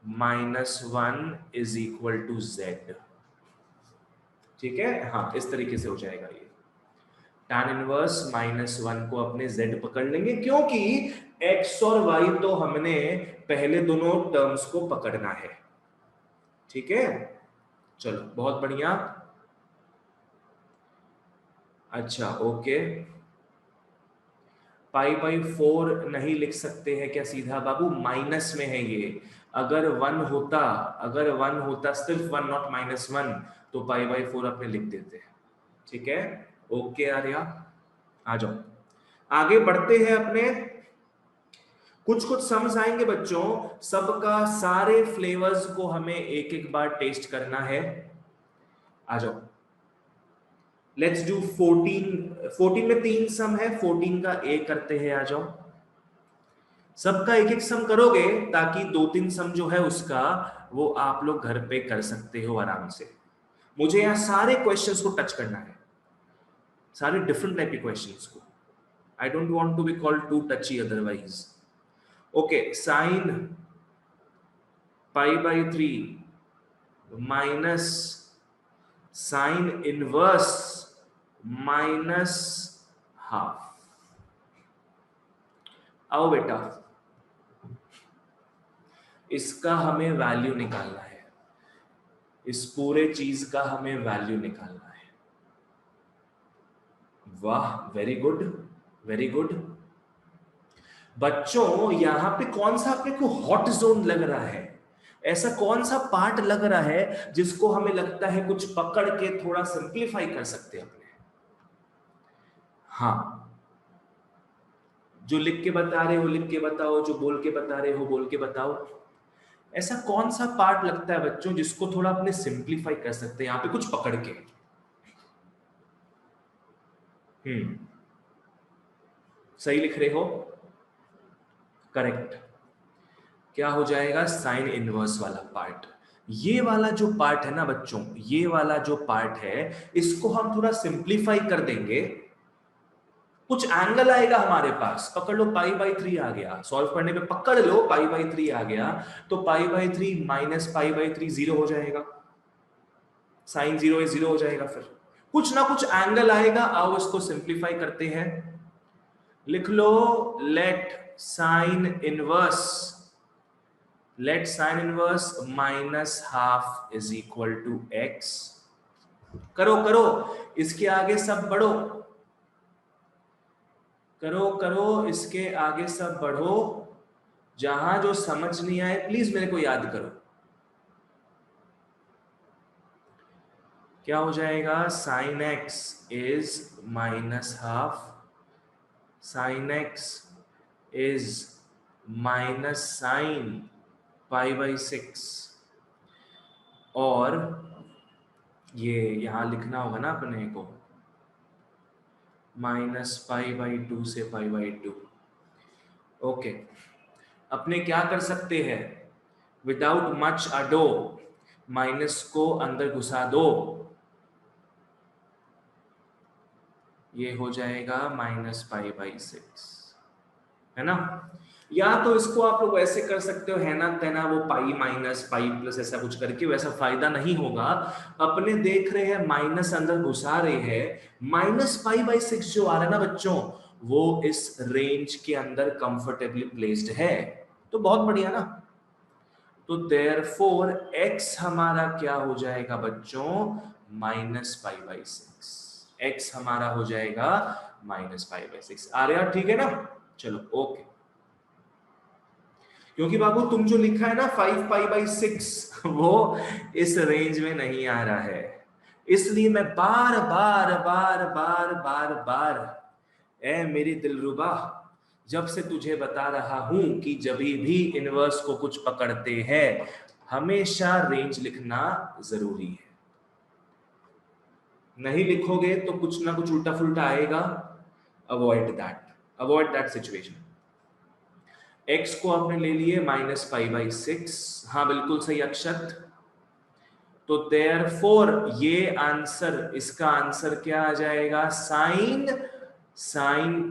A: -1 is equal to z, ठीक है, हाँ इस तरीके से हो जाएगा ये। tan इनवर्स -1 को अपने z पकड़ लेंगे, क्योंकि x और y तो हमने पहले दोनों टर्म्स को पकड़ना है। ठीक है, चलो बहुत बढ़िया। अच्छा ओके, π/4 नहीं लिख सकते हैं क्या सीधा बाबू? माइनस में है ये। अगर 1 होता सिर्फ 1 नॉट -1 तो π/4 अपने लिख देते हैं। ठीक है, ओके आर्या, आ जाओ आगे बढ़ते हैं अपने। कुछ कुछ समझ आएंगे बच्चों, सबका सारे फ्लेवर्स को हमें एक एक बार टेस्ट करना है। आ जाओ, लेट्स डू 14 में 3 सम है, 14 का ए करते हैं। आ जाओ, सबका एक एक सम करोगे ताकि 2-3 सम जो है उसका वो आप लोग घर पे कर सकते हो आराम से। मुझे यहां सारे क्वेश्चंस को टच करना है, सारे डिफरेंट टाइप के क्वेश्चंस को। I don't want to be called too touchy otherwise. Okay, sine π/3 minus sine inverse -12। आओ बेटा, इसका हमें वैल्यू निकालना है, इस पूरे चीज का हमें वैल्यू निकालना है। वाह, वेरी गुड वेरी गुड। बच्चों यहां पे कौन सा अपने को हॉट जोन लग रहा है? ऐसा कौन सा पार्ट लग रहा है जिसको हमें लगता है कुछ पकड़ के थोड़ा सिंप्लीफाई कर सकते हैं अपने? हाँ, जो लिख के बता रहे हो लिख के बताओ, जो बोल के बता रहे हो बोल के बताओ। ऐसा कौन सा पार्ट लगता है बच्चों जिसको थोड़ा अपने सिंप्लीफाई कर सकते हैं यहां पे कुछ पकड़ के? सही लिख रहे हो, करेक्ट। क्या हो जाएगा? साइन इनवर्स वाला पार्ट। ये वाला जो पार्ट है ना बच्चों, ये वाला जो पार्ट है इसको हम थोड़ा सिंप्लीफाई कर देंगे, कुछ एंगल आएगा हमारे पास। पकड़ लो, π/3 आ गया, सॉल्व करने पे पकड़ लो π/3 आ गया, तो π/3 माइनस π/3 0 हो जाएगा, साइन 0 0 हो जाएगा। फिर कुछ ना कुछ एंगल आएगा। आओ इसको सिंप्लीफाई करते हैं, लिख लो let sine inverse -12 is equal to x। करो करो, इसके आगे सब बढ़ो, करो करो, इसके आगे सब बढ़ो। जहां जो समझ नहीं आए प्लीज मेरे को याद करो। क्या हो जाएगा? Sine x is -12, sine x is minus sine π/6, और ये यहां लिखना होगा ना अपने को, -π/2 से π/2। ओके, अपने क्या कर सकते हैं? विदाउट मच अडो माइनस को अंदर घुसा दो, ये हो जाएगा -π/6, है ना? या तो इसको आप लोग ऐसे कर सकते हो, है ना तेना वो पाई माइनस पाई प्लस ऐसा कुछ करके, वैसा फायदा नहीं होगा। अपने देख रहे हैं माइनस अंदर घुसा रहे हैं, -π/6 जो आ रहा है ना बच्चों, वो इस रेंज के अंदर कंफर्टेबली प्लेस्ड है, तो बहुत बढ़िया ना। तो देयरफॉर x हमारा क्या हो जाएगा बच्चों? -π/6। x हमारा हो जाएगा -π/6। आ रहा ठीक है ना? चलो ओके। क्योंकि बाबू तुम जो लिखा है ना 5π/6 वो इस रेंज में नहीं आ रहा है, इसलिए मैं बार बार बार बार बार बार ए मेरी दिलरुबा जब से तुझे बता रहा हूं कि जब भी इनवर्स को कुछ पकड़ते हैं हमेशा रेंज लिखना जरूरी है। नहीं लिखोगे तो कुछ ना कुछ उल्टा फुल्टा आएगा। Avoid that situation. x को आपने ले लिए -π/6, हाँ बिल्कुल सही अक्षत। तो देयरफॉर ये आंसर, इसका आंसर क्या आ जाएगा? Sine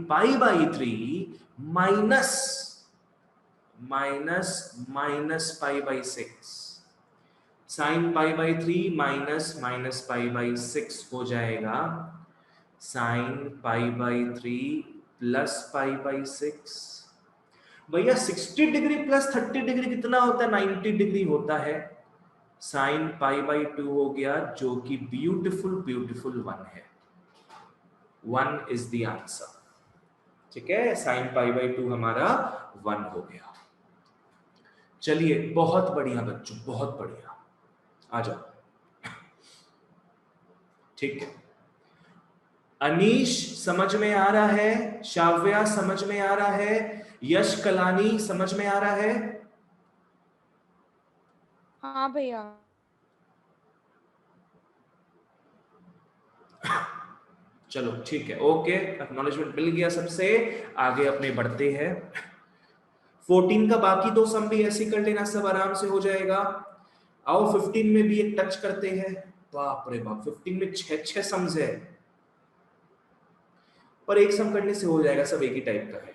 A: π/3 minus -π/6। Sine pi by 3 minus pi by 6 हो जाएगा sine pi by 3 plus pi by 6। भैया 60 डिग्री प्लस 30 डिग्री कितना होता है? 90 डिग्री होता है। साइन पाई बाई 2 हो गया, जो कि ब्यूटीफुल ब्यूटीफुल 1 है। 1 इज द आंसर। ठीक है, साइन पाई बाई 2 हमारा 1 हो गया। चलिए, बहुत बढ़िया बच्चों, बहुत बढ़िया, आ जाओ। ठीक है, अनीश समझ में आ रहा है, शाव्या समझ में आ रहा है, यश कलानी समझ में आ रहा है?
D: हाँ भैया।
A: चलो ठीक है, ओके, एक्नॉलेजमेंट मिल गया सबसे। आगे अपने बढ़ते हैं। 14 का बाकी दो सम भी ऐसे कर लेना, सब आराम से हो जाएगा। आओ 15 में भी एक टच करते हैं। बाप रे बाप, 15 में 6 सम्स है, पर एक सम करने से हो जाएगा, सब एक ही टाइप का है।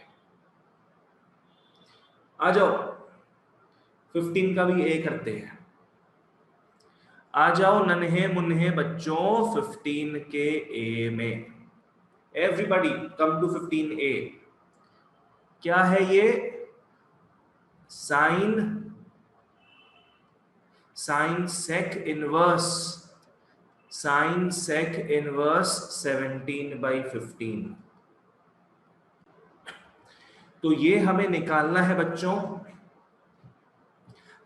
A: आ जाओ 15 का भी ए करते हैं। आ जाओ नन्हे मुन्हे बच्चों 15 के ए में। Everybody come to 15 A. क्या है ये? Sine sec inverse 17/15। तो ये हमें निकालना है बच्चों।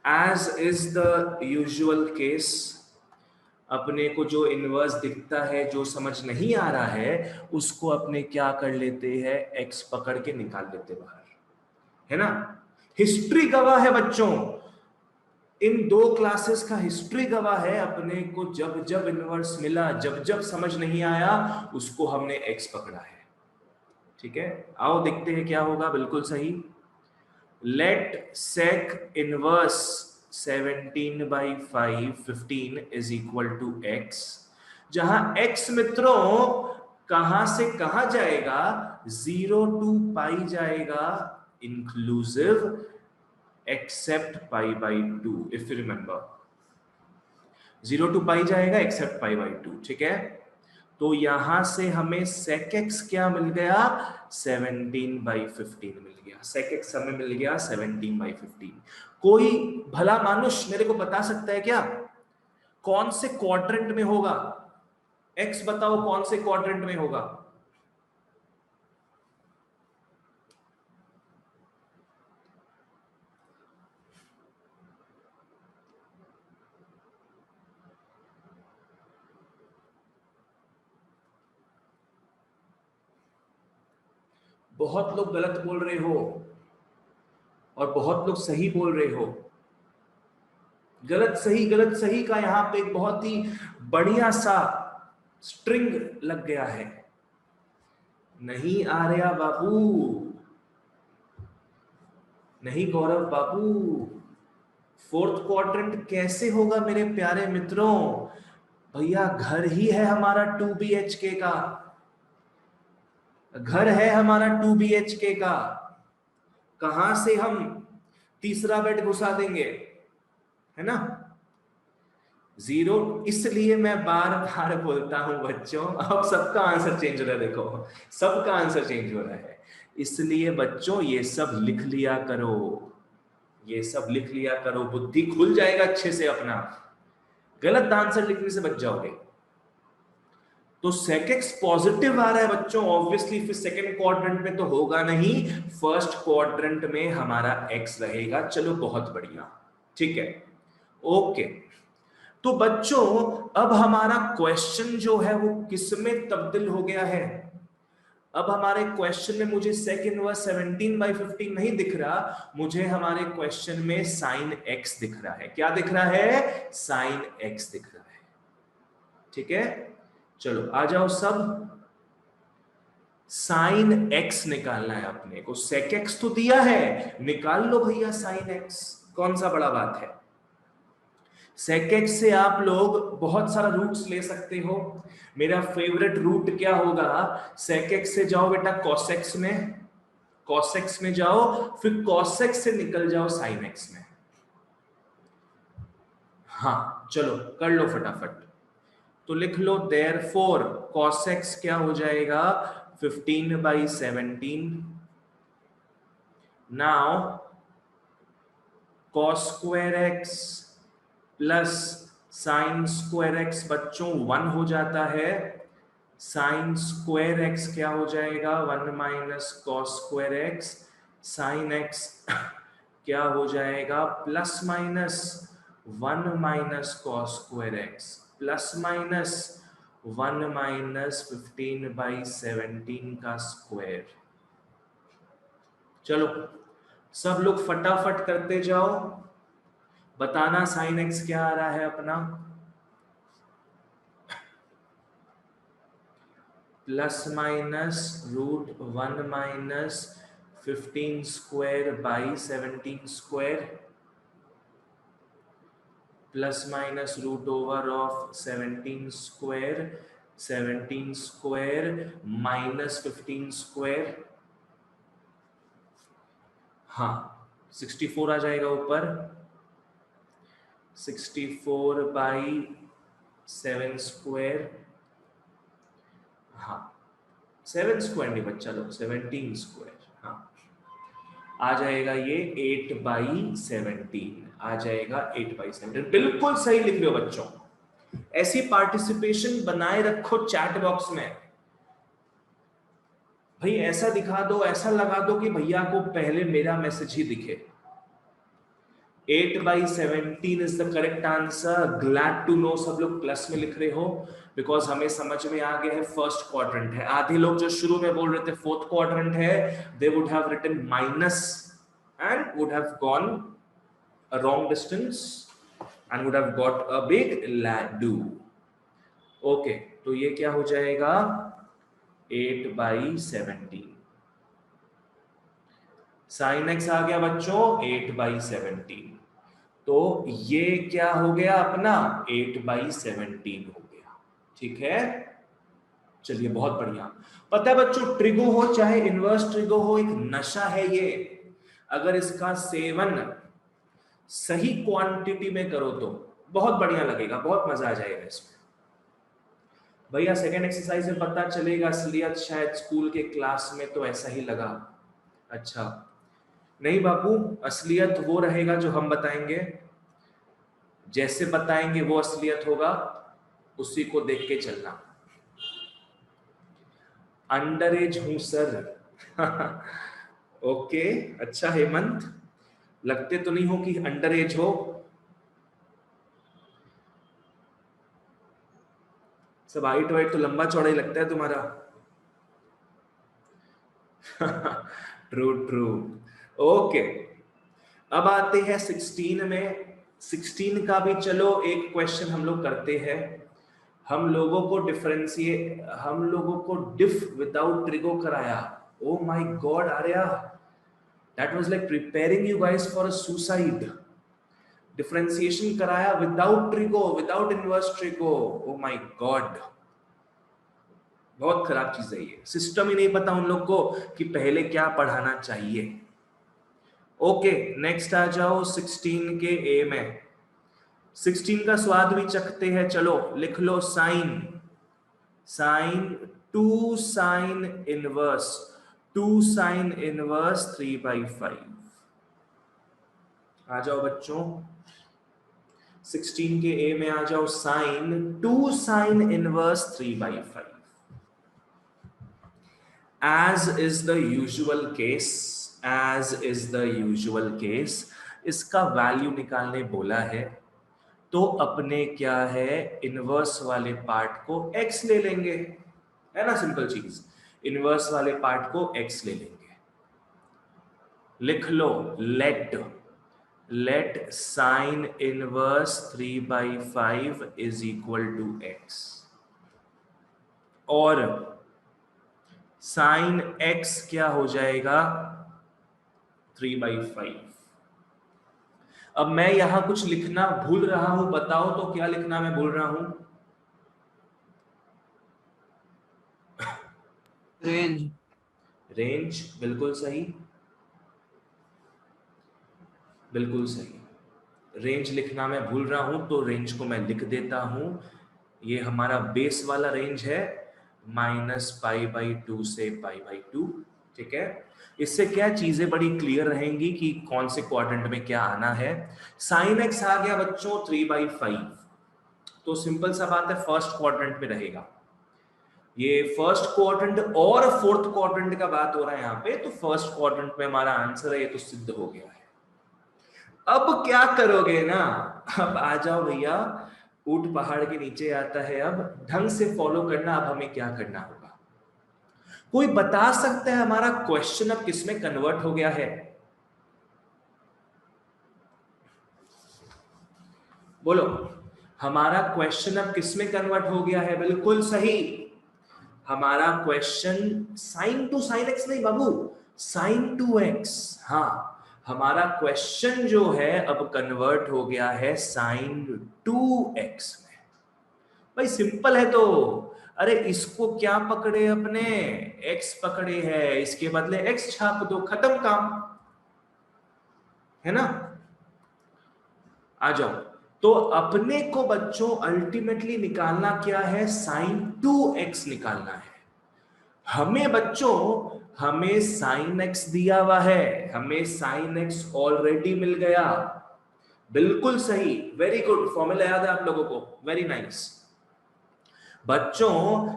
A: As is the usual case, अपने को जो इनवर्स दिखता है, जो समझ नहीं आ रहा है, उसको अपने क्या कर लेते हैं, एक्स पकड़ के निकाल लेते बाहर, है ना। हिस्ट्री गवाह है बच्चों, इन 2 क्लासेस का हिस्ट्री गवाह है। अपने को जब जब इनवर्स मिला, जब जब समझ नहीं आया, उसको हमने एक्स पकड़ा है। ठीक है, आओ देखते हैं क्या होगा। बिल्कुल सही। Let sec inverse 17/5 15 is equal to x, जहां x मित्रों कहां से कहां जाएगा, 0 to पाई जाएगा, inclusive except pi by 2। If you remember, 0 to पाई जाएगा एक्सेप्ट पाई बाई 2। ठीक है, तो यहां से हमें sec x क्या मिल गया, 17/15 मिल गया। sec x हमें मिल गया 17/15। कोई भला मानुष मेरे को बता सकता है क्या, कौन से क्वाड्रेंट में होगा? x बताओ कौन से क्वाड्रेंट में होगा? बहुत लोग गलत बोल रहे हो और बहुत लोग सही बोल रहे हो। गलत सही का यहां पे एक बहुत ही बढ़िया सा स्ट्रिंग लग गया है। नहीं आर्या बाबू, नहीं गौरव बाबू, 4th क्वाड्रेंट कैसे होगा मेरे प्यारे मित्रों? भैया घर ही है हमारा 2 BHK का, घर है हमारा 2 BHK का। कहां से हम तीसरा बेड घुसा देंगे, है ना। 0, इसलिए मैं बार बार बोलता हूं बच्चों, अब सबका आंसर चेंज हो रहा है, देखो सबका आंसर चेंज हो रहा है। इसलिए बच्चों ये सब लिख लिया करो, ये सब लिख लिया करो, बुद्धि खुल जाएगा अच्छे से अपना, गलत आंसर लिखने से बच जाओगे। तो sec x पॉजिटिव आ रहा है बच्चों, ऑब्वियसली फिर सेकंड क्वाड्रेंट में तो होगा नहीं, फर्स्ट क्वाड्रेंट में हमारा x रहेगा। चलो बहुत बढ़िया, ठीक है, ओके। तो बच्चों अब हमारा क्वेश्चन जो है वो किस में तब्दील हो गया है? अब हमारे क्वेश्चन में मुझे sec इनवर्स 17/15 नहीं दिख रहा, मुझे हमारे क्वेश्चन में sin x दिख रहा है। क्या दिख रहा है? sin x दिख रहा है। ठीक है, चलो आ जाओ सब। sin x निकालना है अपने को, sec x तो दिया है, निकाल लो भैया sin x, कौन सा बड़ा बात है। sec x से आप लोग बहुत सारा रूट्स ले सकते हो। मेरा फेवरेट रूट क्या होगा, sec x से जाओ बेटा cos x में, cos x में जाओ, फिर cos x से निकल जाओ sin x में। हाँ चलो कर लो फटाफट। तो लिख लो देयरफॉर cos x क्या हो जाएगा 15/17। Now cos square x plus sign square x बच्चों 1 हो जाता है। साइन स्क्वायर x क्या हो जाएगा 1 minus cos square x। Sine x क्या हो जाएगा plus minus 1 minus cos square x plus minus 1 minus 15/17 का स्क्वायर। चलो सब लोग फटाफट करते जाओ, बताना साइन x क्या आ रहा है अपना। Plus minus √1 minus 15 square by 17 square plus minus √over of 17 square minus 15 square. हाँ 64 आ जाएगा ऊपर। 64/7 स्क्वायर। हाँ 7 स्क्वायर नहीं बच्चा लोग 17 स्क्वायर। हाँ आ जाएगा ये 8/17 आ जाएगा 8/17। बिल्कुल सही लिख रहे हो बच्चों। ऐसी पार्टिसिपेशन बनाए रखो चैट बॉक्स में। भाई ऐसा दिखा दो, ऐसा लगा दो कि भैया को पहले मेरा मैसेज ही दिखे। 8/17 is the correct answer. Glad to know सब लोग प्लस में लिख रहे हो बिकॉज हमें समझ में आ गया है फर्स्ट क्वाड्रेंट है। आधे लोग जो शुरू में बोल रहे थे फोर्थ क्वाड्रेंट है they would have written minus and would have gone a wrong distance and would have got a big laddu. Okay, तो ये क्या हो जाएगा 8/17। साइन x आ गया बच्चों 8/17। तो ये क्या हो गया अपना 8/17 हो गया। ठीक है चलिए बहुत बढ़िया। पता है बच्चों ट्रिगो हो चाहे इनवर्स ट्रिगो हो एक नशा है ये। अगर इसका सेवन सही क्वांटिटी में करो तो बहुत बढ़िया लगेगा, बहुत मजा आ जाएगा इसमें। भैया सेकंड एक्सरसाइज में पता चलेगा असलियत शायद स्कूल के क्लास में तो ऐसा ही लगा। अच्छा नहीं बाबू असलियत वो रहेगा जो हम बताएंगे, जैसे बताएंगे वो असलियत होगा, उसी को देख के चलना। अंडर एज हूं सर ओके अच्छा हेमंत लगते तो नहीं हो कि अंडर एज हो। सब हाइट वाइट तो लंबा चौड़ा ही लगता है तुम्हारा ट्रू ट्रू। ओके अब आते हैं 16 में। 16 का भी चलो एक क्वेश्चन हम लोग करते हैं। हम लोगों को डिफ विदाउट ट्रिगो कराया। Oh my god Arya that was like preparing you guys for a suicide. Differentiation कराया without trigo without inverse trigo. Oh my god बहुत खराब चीज है ये। सिस्टम ही नहीं पता उन लोग को कि पहले क्या पढ़ाना चाहिए। ओके नेक्स्ट आ जाओ 16 के ए में। 16 का स्वाद भी चखते हैं। चलो लिख लो साइन 2 साइन इनवर्स 3/5। आ जाओ बच्चों 16 के ए में आ जाओ sine 2 sine inverse 3/5। as is the usual case इसका वैल्यू निकालने बोला है तो अपने क्या है इनवर्स वाले पार्ट को x ले लेंगे, है ना सिंपल चीज। इनवर्स वाले पार्ट को x ले लेंगे। लिख लो let sine inverse 3/5 is equal to x और साइन x क्या हो जाएगा 3/5। अब मैं यहां कुछ लिखना भूल रहा हूं, बताओ तो क्या लिखना मैं भूल रहा हूं। रेंज बिल्कुल सही बिल्कुल सही। रेंज लिखना मैं भूल रहा हूं तो रेंज को मैं लिख देता हूं। ये हमारा बेस वाला रेंज है -π/2 से π/2। ठीक है, इससे क्या चीजें बड़ी क्लियर रहेंगी कि कौन से क्वाड्रेंट में क्या आना है। sin x आ गया बच्चों 3/5, तो सिंपल सा बात है फर्स्ट क्वाड्रेंट में रहेगा। ये फर्स्ट क्वाड्रेंट और फोर्थ क्वाड्रेंट का बात हो रहा है यहाँ पे, तो फर्स्ट क्वाड्रेंट में हमारा आंसर है, ये तो सिद्ध हो गया है। अब क्या करोगे ना, अब आ जाओ भैया, ऊंट पहाड़ के नीचे आता है, अब ढंग से फॉलो करना। अब हमें क्या करना होगा, कोई बता सकता है हमारा क्वेश्चन अब किसमें कन्वर्ट हो गया है? बोलो, हमारा क्वेश्चन अब किसमें कन्वर्ट हो गया है? बिल्कुल सही, हमारा question sin two sin x नहीं बाबू, sin टू x। हाँ, हमारा क्वेश्चन जो है अब कन्वर्ट हो गया है sin 2x में। भाई सिंपल है तो, अरे इसको क्या पकड़े अपने, x पकड़े है, इसके बदले x छाप दो, खत्म काम, है ना। आ जाओ, तो अपने को बच्चों अल्टीमेटली निकालना क्या है, sin 2x निकालना है हमें बच्चों। हमें sin x दिया हुआ है, हमें sin x ऑलरेडी मिल गया। बिल्कुल सही, वेरी गुड, फॉर्मूला याद है आप लोगों को, वेरी नाइस। बच्चों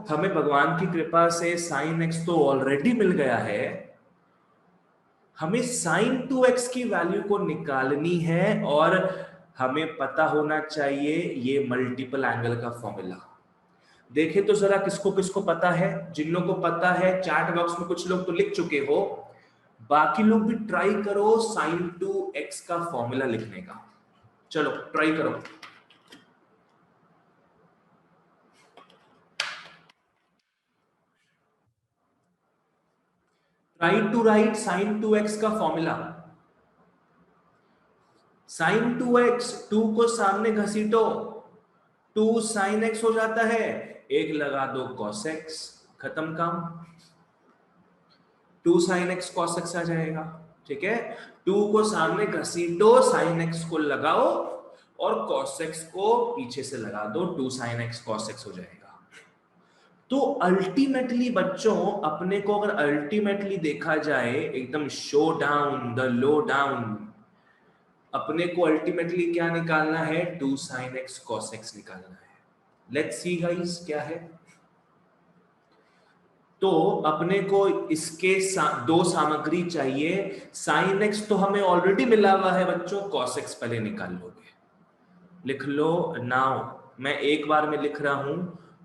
A: हमें भगवान की कृपा से sin x तो ऑलरेडी मिल गया है, हमें sin 2x की वैल्यू को निकालनी है और हमें पता होना चाहिए ये मल्टीपल एंगल का फॉर्मूला। देखे तो जरा किसको किसको पता है, जिन लोगों को पता है चैट बॉक्स में कुछ लोग तो लिख चुके हो, बाकी लोग भी ट्राई करो sin 2x का फॉर्मूला लिखने का। चलो ट्राई करो। Try to right sin 2x का फॉर्मूला। sin 2x, 2 को सामने घसीटो, 2 sin x हो जाता है, एक लगा दो cos x, खत्म काम, 2 sin x cos x आ जाएगा। ठीक है, 2 को सामने घसीटो, sin x को लगाओ और cos x को पीछे से लगा दो, 2 sin x cos x हो जाएगा। तो अल्टीमेटली बच्चों अपने को अगर अल्टीमेटली देखा जाए, एकदम show down the low down, अपने को अल्टीमेटली क्या निकालना है, 2 sin x cos x निकालना है। लेट्स सी गाइस क्या है। तो अपने को इसके दो सामग्री चाहिए, sin x तो हमें ऑलरेडी मिला हुआ है बच्चों, cos x पहले निकाल लोगे, लिख लो नाउ। मैं एक बार में लिख रहा हूं,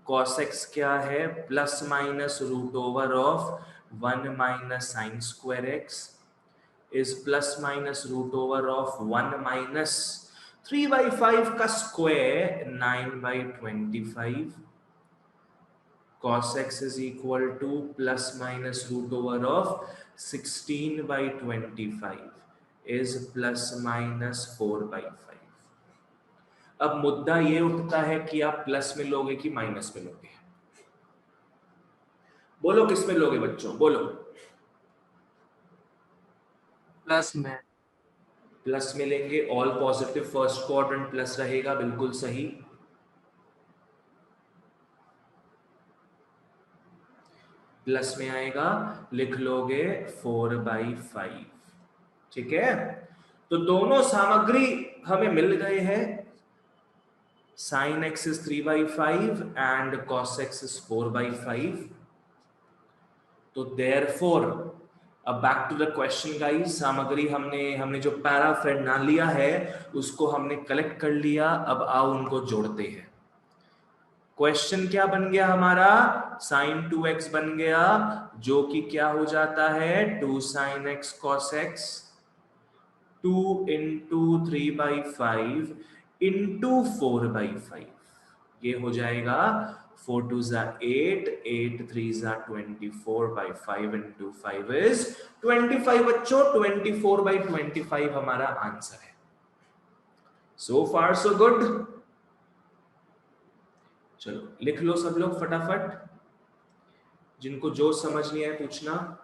A: cos x क्या है, plus minus root over of 1 minus sine square x is plus minus root over of 1 minus 3/5 का square 9/25। cos x is equal to plus minus root over of 16/25 is plus minus 4/5। अब मुद्दा ये उठता है कि आप प्लस में लोगे कि माइनस में लोगे? बोलो किस में लोगे बच्चों, बोलो।
B: प्लस में।
A: प्लस में लेंगे, all positive first quadrant plus रहेगा, बिल्कुल सही। प्लस में आएगा, लिख लोगे 4/5। ठीक है, तो दोनों सामग्री हमें मिल गए हैं, sin x is 3/5 and cos x is 4/5। तो therefore अब back to the question guys, सामग्री हमने जो पैराफेरनालिया है उसको हमने कलेक्ट कर लिया, अब आओ उनको जोड़ते हैं। क्वेश्चन क्या बन गया हमारा, sin 2x बन गया, जो कि क्या हो जाता है 2 sin x cos x, 2 into 3/5 into 4/5, ये हो जाएगा 4 2 8, 8 3 24/5 into 5 is 25 बच्चों, 24/25 हमारा आंसर है। सो फार सो गुड। चलो लिख लो सब लोग फटाफट, जिनको जो समझ नहीं आए पूछना।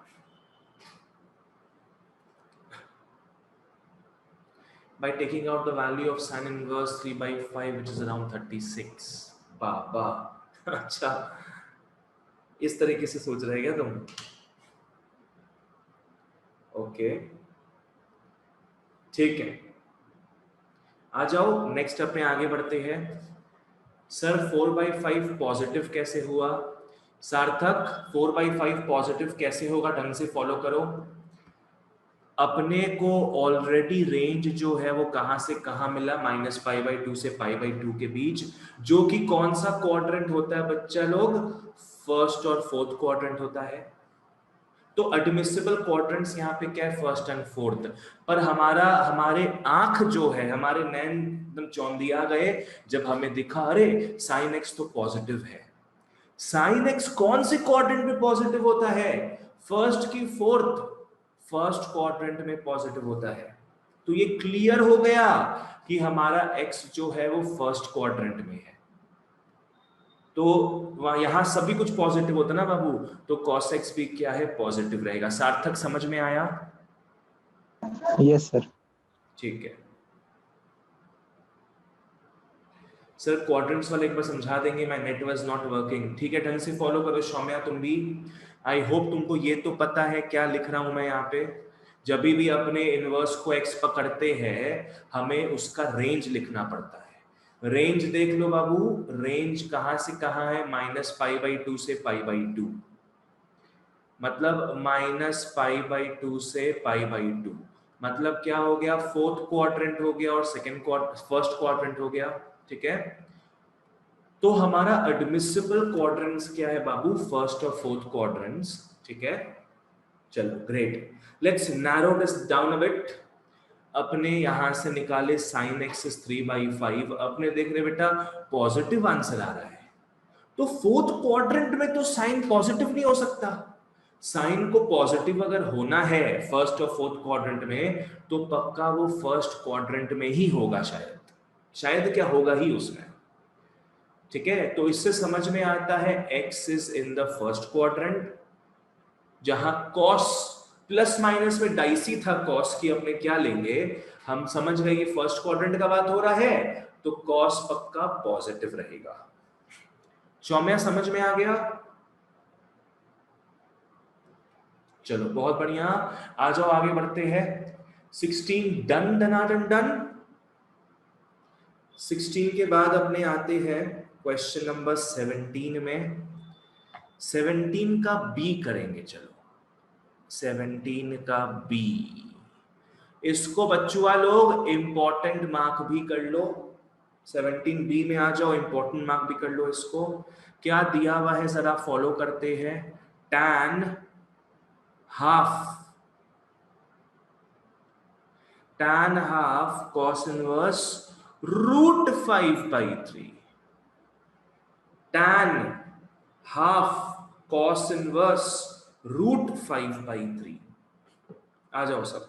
A: by taking out the value of sin inverse 3/5 which is around 36. बाबा अच्छा, इस तरीके से सोच रहे क्या तुम? ओके ठीक है, आ जाओ नेक्स्ट अपने आगे बढ़ते हैं। सर 4/5 पॉजिटिव कैसे हुआ? सार्थक 4/5 पॉजिटिव कैसे होगा? ढंग से फॉलो करो। अपने को ऑलरेडी रेंज जो है वो कहां से कहां मिला? -π/2 से π/2 के बीच, जो कि कौन सा क्वाड्रेंट होता है बच्चा लोग? फर्स्ट और फोर्थ क्वाड्रेंट होता है। तो एडमिसिबल क्वाड्रेंट्स यहाँ पे क्या है? First and fourth. पर हमारे आंख जो है, हमारे नैन एकदम चौंधिया गए जब हमें दिखा अरे sin x तो पॉजिटिव है। sin x कौन से क्वाड्रेंट में पॉजिटिव होता है? फर्स्ट की फोर्थ? फर्स्ट क्वाड्रेंट में पॉजिटिव होता है। तो ये क्लियर हो गया कि हमारा x जो है वो फर्स्ट क्वाड्रेंट में है। तो यहां सभी कुछ पॉजिटिव होता ना बाबू, तो cos x भी क्या है? पॉजिटिव रहेगा। सार्थक समझ में आया?
D: Yes sir.
A: ठीक है सर, क्वाड्रेंट्स वाले एक बार समझा देंगे, my net was not working. ठीक है, ढंग से फॉलो करो सौम्या तुम भी। आई होप तुमको ये तो पता है क्या लिख रहा हूं मैं यहाँ पे। जब भी अपने इनवर्स को x पकड़ते हैं हमें उसका रेंज लिखना पड़ता है। रेंज देख लो बाबू, रेंज कहां से कहां है? -π/2 से π/2, मतलब -π/2 से π/2, मतलब क्या हो गया? फोर्थ क्वाड्रेंट हो गया और फर्स्ट क्वाड्रेंट हो गया। ठीक है, तो हमारा एडमिसिबल क्वाड्रेंट्स क्या है बाबू? फर्स्ट और फोर्थ क्वाड्रेंट्स। ठीक है, चलो great, let's narrow this down a bit. अपने यहां से निकाले sin x is 3/5, अपने देख रहे बेटा पॉजिटिव आंसर आ रहा है। तो फोर्थ क्वाड्रेंट में तो साइन पॉजिटिव नहीं हो सकता। साइन को पॉजिटिव अगर होना है फर्स्ट और फोर्थ क्वाड्रेंट में, तो पक्का वो फर्स्ट क्वाड्रेंट में ही होगा। शायद क्या होगा ही उसमें। ठीक है, तो इससे समझ में आता है x is in the first quadrant, जहां cos प्लस माइनस में डाइसी था cos की, अपने क्या लेंगे? हम समझ गए ये फर्स्ट क्वाड्रेंट का बात हो रहा है, तो cos पक्का पॉजिटिव रहेगा। सौम्या समझ में आ गया? चलो बहुत बढ़िया, आ जाओ आगे बढ़ते हैं। 16 डन डनाडन डन। 16 के बाद अपने आते हैं क्वेश्चन नंबर 17 में। 17 का बी करेंगे। चलो 17 का बी, इसको बच्चुआ लोग इंपॉर्टेंट मार्क भी कर लो। 17 बी में आ जाओ, इंपॉर्टेंट मार्क भी कर लो इसको। क्या दिया हुआ है जरा फॉलो करते हैं। tan half cos inverse √5/3। tan half cos inverse √5/3। आ जाओ सब।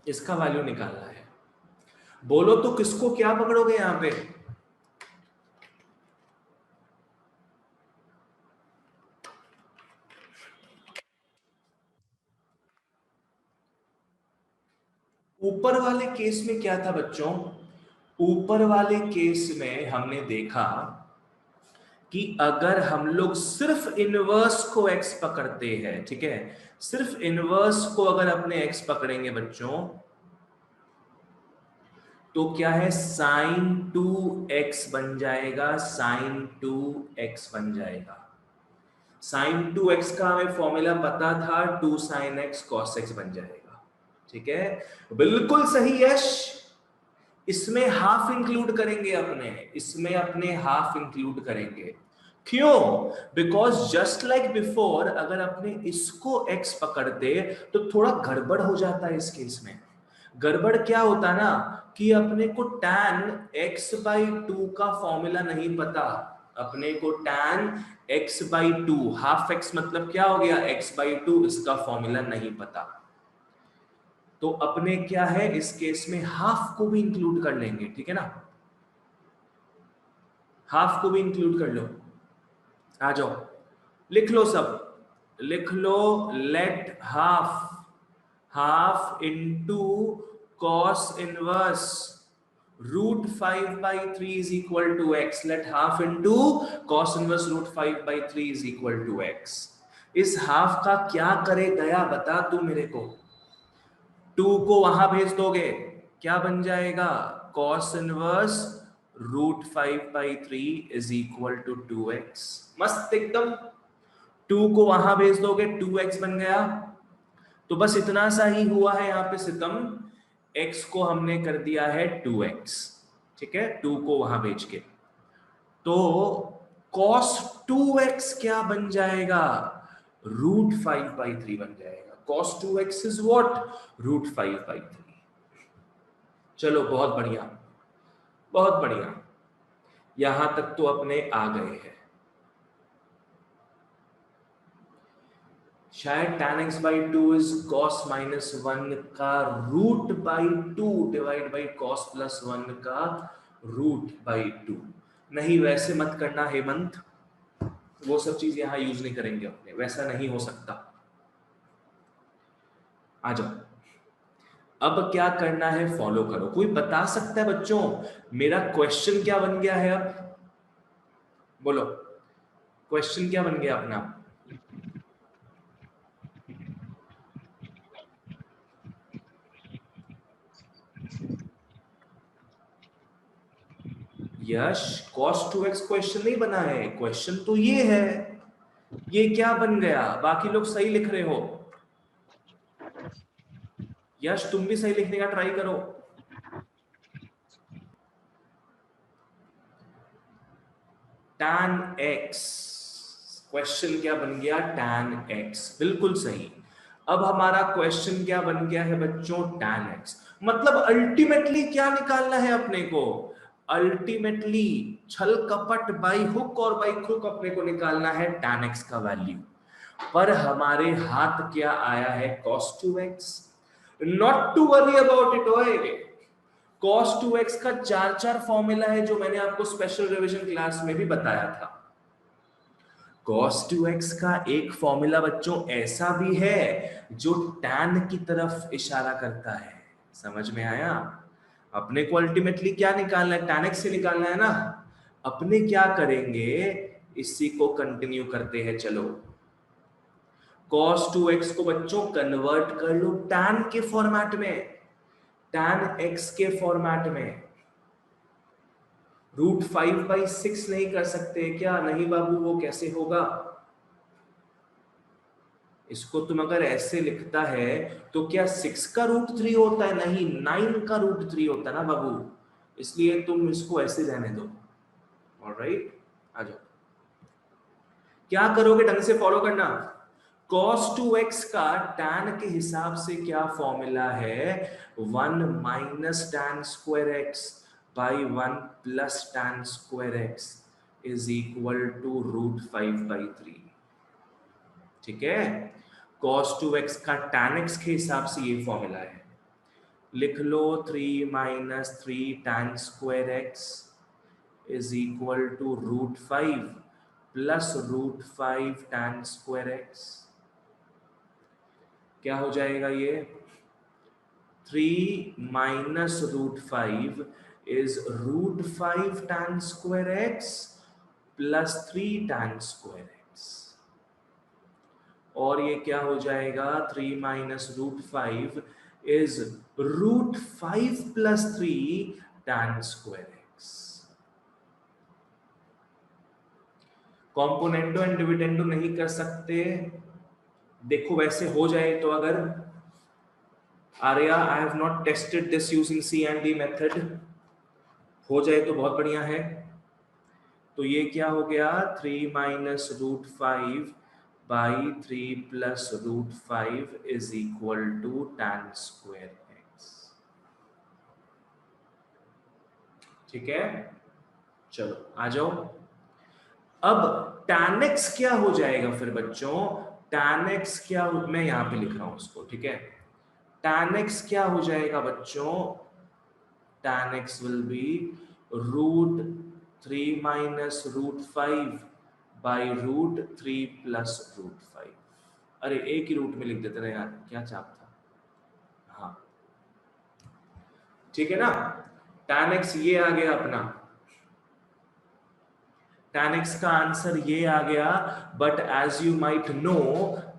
A: इसका वैल्यू निकालना है। बोलो तो किसको क्या पकड़ोगे यहां पे? ऊपर वाले केस में क्या था बच्चों? ऊपर वाले केस में हमने देखा कि अगर हम लोग सिर्फ इनवर्स को x पकड़ते हैं, ठीक है, सिर्फ इनवर्स को अगर अपने x पकड़ेंगे बच्चों, तो क्या है? sin 2x बन जाएगा, sin 2x बन जाएगा। sin 2x का हमें फॉर्मूला पता था, 2 sin x cos x बन जाएगा। ठीक है, बिल्कुल सही यश। इसमें हाफ इंक्लूड करेंगे अपने, इसमें अपने हाफ इंक्लूड करेंगे। क्यों? बिकॉज जस्ट लाइक बिफोर, अगर अपने इसको x पकड़ते तो थोड़ा गड़बड़ हो जाता है इस केस में। गड़बड़ क्या होता ना कि अपने को tan x/2 का फॉर्मूला नहीं पता। अपने को tan x/2, हाफ x मतलब क्या हो गया? x/2, इसका फॉर्मूला नहीं पता। तो अपने क्या है इस केस में हाफ को भी इंक्लूड कर लेंगे। ठीक है ना, हाफ को भी इंक्लूड कर लो। आ जाओ, लिख लो सब, लिख लो, let half into cos inverse √5/3 is equal to x. Let half into cos inverse √5/3 is equal to x. इस हाफ का क्या करे दया, बता तू मेरे को। 2 को वहां भेज दोगे, क्या बन जाएगा, cos inverse √5/3 is equal to 2x। मस्त एकदम। 2 को वहां भेज दोगे, 2x बन गया। तो बस इतना सा ही हुआ है यहाँ पे सितम, x को हमने कर दिया है 2x, ठीक है, 2 को वहां भेज के। तो cos 2x क्या बन जाएगा, √5/3 बन जाएगा। cos 2x is what, √5/3। चलो बहुत बढ़िया, बहुत बढ़िया, यहां तक तो अपने आ गए हैं। शायद tan x/2 is cos -1 का √2 डिवाइड बाई cos +1 का √2। नहीं, वैसे मत करना हेमंत, वो सब चीज यहां यूज नहीं करेंगे अपने, वैसा नहीं हो सकता। आ जाओ, अब क्या करना है फॉलो करो। कोई बता सकता है बच्चों मेरा क्वेश्चन क्या बन गया है? अब बोलो, क्वेश्चन क्या बन गया अपना? यश, cos 2x क्वेश्चन नहीं बना है, क्वेश्चन तो ये है। ये क्या बन गया? बाकी लोग सही लिख रहे हो। यश, तुम भी सही लिखने का ट्राई करो। tan x, क्वेश्चन क्या बन गया? tan x, बिल्कुल सही। अब हमारा क्वेश्चन क्या बन गया है बच्चों? tan x। मतलब अल्टीमेटली क्या निकालना है अपने को? अल्टीमेटली छल कपट बाई हुक और बाई क्रुक अपने को निकालना है tan x का वैल्यू। पर हमारे हाथ क्या आया है? cos 2x। Not to worry about it ओए, cos 2x का 4 फॉर्मूला है जो मैंने आपको स्पेशल रिवीजन क्लास में भी बताया था। cos 2x का एक फॉर्मूला बच्चों ऐसा भी है जो tan की तरफ इशारा करता है। समझ में आया? अपने को अल्टीमेटली क्या निकालना है? tan x से निकालना है ना। अपने क्या करेंगे, इसी को कंटिन्यू करते हैं। चलो, cos 2x को बच्चों कन्वर्ट कर लो tan के फॉर्मेट में, tan x के फॉर्मेट में। √5/6 नहीं कर सकते क्या? नहीं बाबू, वो कैसे होगा? इसको तुम अगर ऐसे लिखता है तो क्या 6 का √3 होता है? नहीं, 9 का √3 होता है ना बाबू, इसलिए तुम इसको ऐसे रहने दो। ऑलराइट, आ जाओ, क्या करोगे ढंग से फॉलो करना। cos 2x का tan के हिसाब से क्या फॉर्मूला है? 1 - tan²x by 1 + tan²x is equal to √5/3। ठीक है, cos 2x का tan x के हिसाब से ये फॉर्मूला है। लिख लो 3 - 3 tan²x is equal to √5 plus √5 tan²x। क्या हो जाएगा ये? 3 - √5 is √5 tan²x plus 3 tan²x। और ये क्या हो जाएगा? 3 - √5 is √5 plus 3 tan²x। कॉम्पोनेंटो and dividendo नहीं कर सकते, देखो वैसे हो जाए तो। अगर Arya, I have not tested this using C&D method, हो जाए तो बहुत बढ़िया है। तो ये क्या हो गया? 3 - √5 by 3 plus √5 is equal to tan²x। ठीक है, चलो आ जाओ। अब tan x क्या हो जाएगा फिर बच्चों? tan x क्या हो, मैं यहां पे लिख रहा हूं उसको, ठीक है। tan x क्या हो जाएगा बच्चों? tan x will be √3 - √5 by root 3 plus root 5। अरे एक ही रूट में लिख देते ना यार, क्या चाप था। हाँ ठीक है ना, tan x ये आ गया अपना, tan x का आंसर ये आ गया। But as you might know,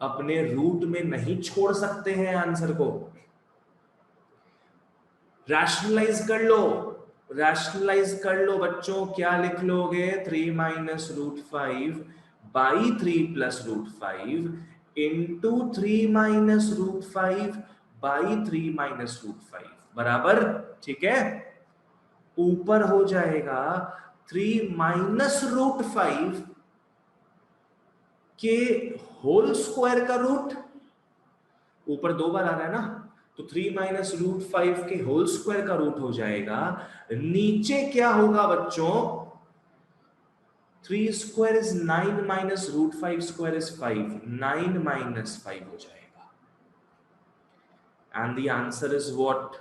A: अपने रूट में नहीं छोड़ सकते हैं आंसर को, रैशनलाइज कर लो, रैशनलाइज कर लो बच्चों। क्या लिख लोगे, 3 minus root 5 by 3 plus root 5 into 3 minus root 5 by 3 minus root 5 बराबर, ठीक है। ऊपर हो जाएगा 3 माइनस रूट 5 के होल स्क्वायर का रूट, ऊपर 2 बार आ रहा है ना, तो 3 माइनस रूट 5 के होल स्क्वायर का रूट हो जाएगा। नीचे क्या होगा बच्चों, 3 square is 9 minus root 5 square is 5, 9 minus 5 हो जाएगा। And the answer is what,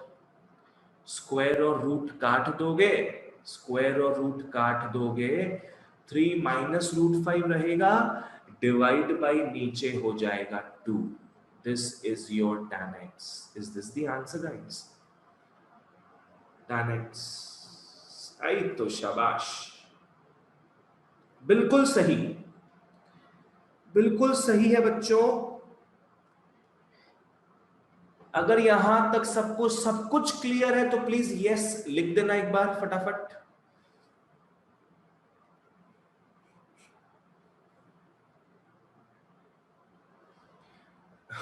A: square और रूट काट दोगे, स्क्वायर और रूट काट दोगे, 3 माइनस रूट 5 रहेगा, डिवाइड बाई नीचे हो जाएगा 2। This is your tan x. Is this the answer, guys? Tan x. आई तो शाबाश, बिल्कुल सही, बिल्कुल सही है बच्चों। अगर यहां तक सबको सब कुछ क्लियर है तो प्लीज यस लिख देना एक बार फटाफट।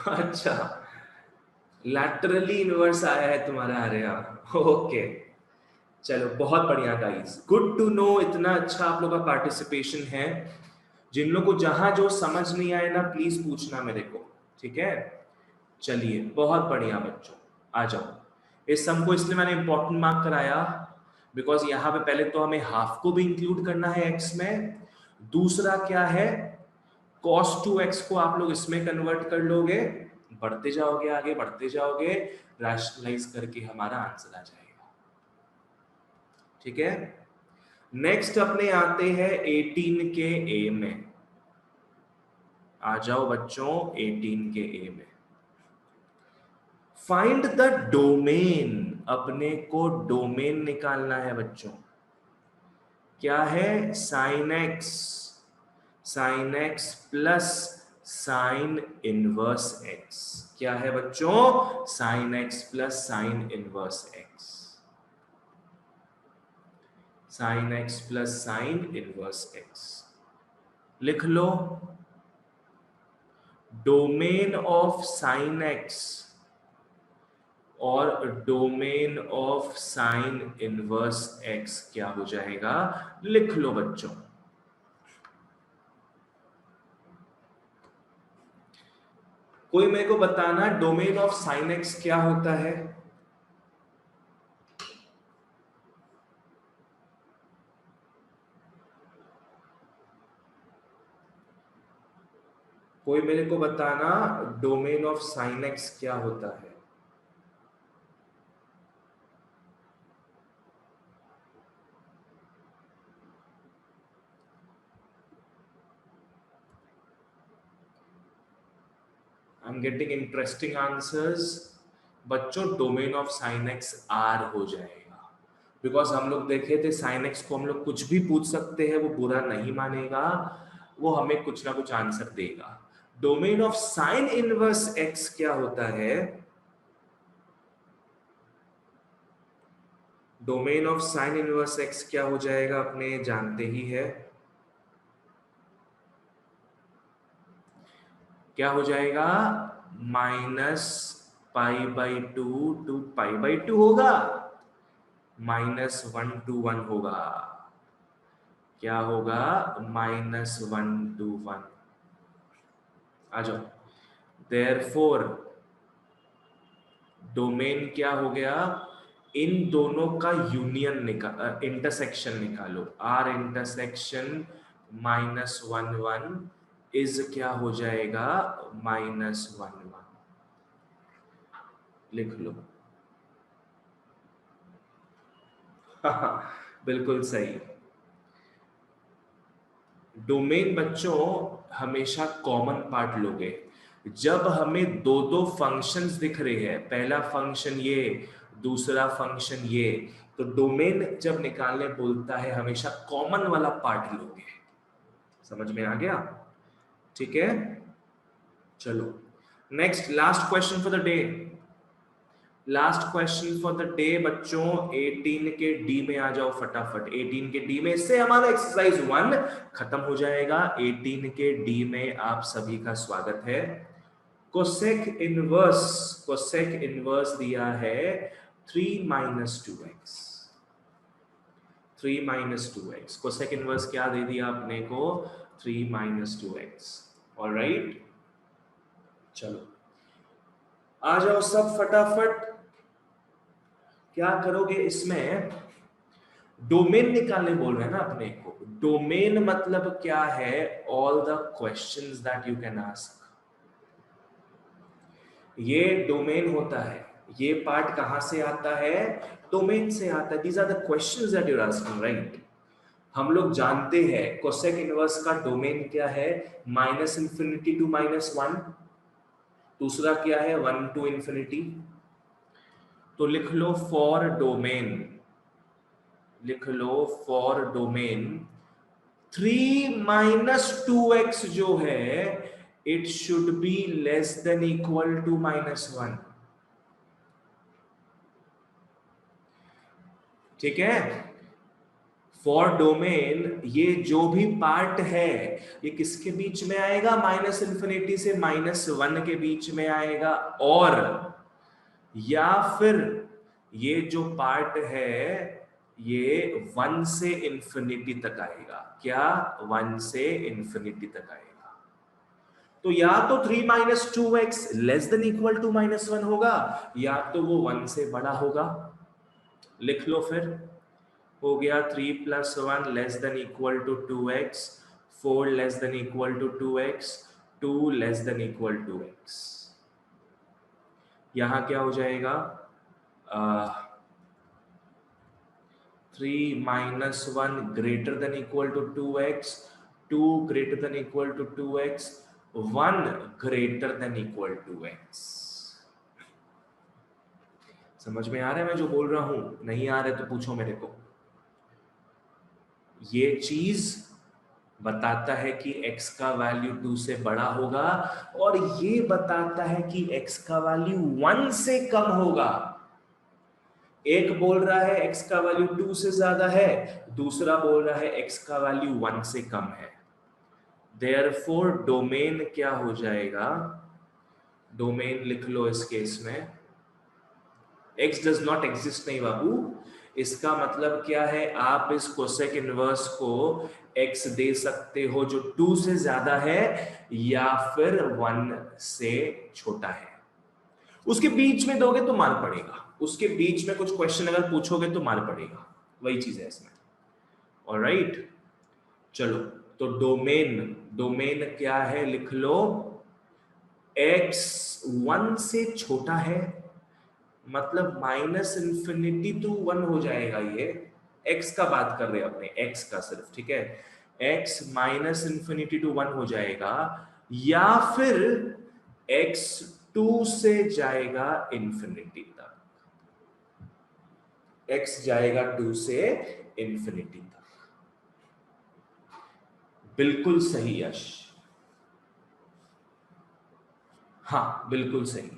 A: अच्छा, लैटरली इनवर्स आया है तुम्हारा आर्या, ओके चलो बहुत बढ़िया गाइस, गुड टू नो, इतना अच्छा आप लोग का पार्टिसिपेशन है। जिन लोगों को जहां जो समझ नहीं आए ना प्लीज पूछना मेरे को, ठीक है। चलिए बहुत बढ़िया बच्चों, आ जाओ। इस सम को इसलिए मैंने इंपॉर्टेंट मार्क कराया बिकॉज यहाँ पे पहले तो हमें हाफ को भी इंक्लूड करना है एक्स में, दूसरा क्या है, cos 2x को आप लोग इसमें कन्वर्ट कर लोगे, बढ़ते जाओगे आगे बढ़ते जाओगे, रैशनलाइज करके हमारा आंसर आ जाएगा, ठीक है। नेक्स्ट अपने आते हैं 18 के ए में, आ जाओ बच्चों 18 के ए में। फाइंड द डोमेन, अपने को डोमेन निकालना है बच्चों। क्या है, sine x, sine x plus sine inverse x. क्या है बच्चों, sine x plus sine inverse x, sine x plus sine inverse x लिख लो। डोमेन ऑफ साइन एक्स और domain of sine inverse x क्या हो जाएगा, लिख लो बच्चों। कोई मेरे को बताना डोमेन ऑफ साइन एक्स क्या होता है। कोई मेरे को बताना डोमेन ऑफ साइन एक्स क्या होता है। I am getting interesting answers बच्चों। Domain of sine x R हो जाएगा, बिकॉज हम लोग देखे थे साइन एक्स को हम लोग कुछ भी पूछ सकते हैं, वो बुरा नहीं मानेगा, वो हमें कुछ ना कुछ आंसर देगा। Domain of sine inverse x क्या होता है, domain of sine inverse x क्या हो जाएगा अपने जानते ही है, क्या हो जाएगा, minus pi by two pi by two होगा, -1 to 1 होगा। क्या होगा, -1 to 1। आ जाओ, देयरफॉर डोमेन क्या हो गया, इन दोनों का यूनियन निकाल, इंटरसेक्शन निकालो, आर इंटरसेक्शन -1 1 इज क्या हो जाएगा, -1 1 लिख लो। बिल्कुल सही। डोमेन बच्चों हमेशा कॉमन पार्ट लोगे। जब हमें दो दो फंक्शंस दिख रहे हैं, पहला फंक्शन ये, दूसरा फंक्शन ये, तो डोमेन जब निकालने बोलता है हमेशा कॉमन वाला पार्ट लोगे। समझ में आ गया? ठीक है, चलो next, last question for the day. Last question for the day बच्चों, 18 के डी में आ जाओ फटाफट। 18 के डी में, इससे हमारा एक्सरसाइज 1 खत्म हो जाएगा। 18 के डी में आप सभी का स्वागत है। कोसेक इनवर्स दिया है 3 minus 2x। 3 minus 2x, cosec inverse क्या दे दिया अपने को? 3 माइनस 2x। ऑलराइट, चलो आ जाओ सब फटाफट। क्या करोगे इसमें? डोमेन निकालने बोल रहे हैं ना अपने को। डोमेन मतलब क्या है? All the questions that you can ask, ये डोमेन होता है। ये पार्ट कहां से आता है? डोमेन से आता है। These are the questions that you are asking, right? हम लोग जानते हैं कोसेक इनवर्स का डोमेन क्या है? -∞ to -1। दूसरा क्या है? 1 to ∞। तो लिख लो फॉर डोमेन, लिख लो फॉर डोमेन 3 माइनस 2x जो है, it should be less than equal to -1। ठीक है? फॉर डोमेन ये जो भी पार्ट है ये किसके बीच में आएगा? -∞ से -1 के बीच में आएगा। और या फिर ये जो पार्ट है ये 1 से इंफिनिटी तक आएगा। क्या? 1 से इंफिनिटी तक आएगा। तो या तो 3 minus 2x less than equal to -1 होगा, या तो वो 1 से बड़ा होगा। लिख लो फिर, हो गया 3 + 1 less than equal to 2x, 4 less than equal to 2x, 2 less than equal to x। यहां क्या हो जाएगा? 3 minus 1 greater than equal to 2x, 2 greater than equal to 2x, 1 greater than equal to x। समझ में आ रहा है मैं जो बोल रहा हूं? नहीं आ रहा है तो पूछो मेरे को। ये चीज बताता है कि x का वैल्यू 2 से बड़ा होगा, और ये बताता है कि x का वैल्यू 1 से कम होगा। एक बोल रहा है x का वैल्यू 2 से ज्यादा है, दूसरा बोल रहा है x का वैल्यू 1 से कम है। देयरफॉर डोमेन क्या हो जाएगा? डोमेन लिख लो इस केस में, x डज नॉट एग्जिस्ट नहीं बाबू। इसका मतलब क्या है? आप इस कोसेक इनवर्स को x दे सकते हो जो 2 से ज्यादा है या फिर 1 से छोटा है। उसके बीच में दोगे तो मार पड़ेगा। उसके बीच में कुछ क्वेश्चन अगर पूछोगे तो मार पड़ेगा, वही चीज है इसमें। ऑलराइट, चलो तो डोमेन क्या है? लिख लो x 1 से छोटा है, मतलब -∞ to 1 हो जाएगा। ये x का बात कर रहे हैं अपने, x का सिर्फ, ठीक है? x -∞ to 1 हो जाएगा, या फिर x 2 से जाएगा इंफिनिटी तक। x जाएगा 2 से इंफिनिटी तक। बिल्कुल सही यश, हाँ बिल्कुल सही।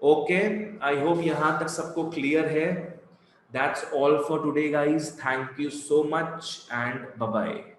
A: ओके, आई होप यहां तक सबको क्लियर है। That's all for today guys. Thank you so much and bye bye.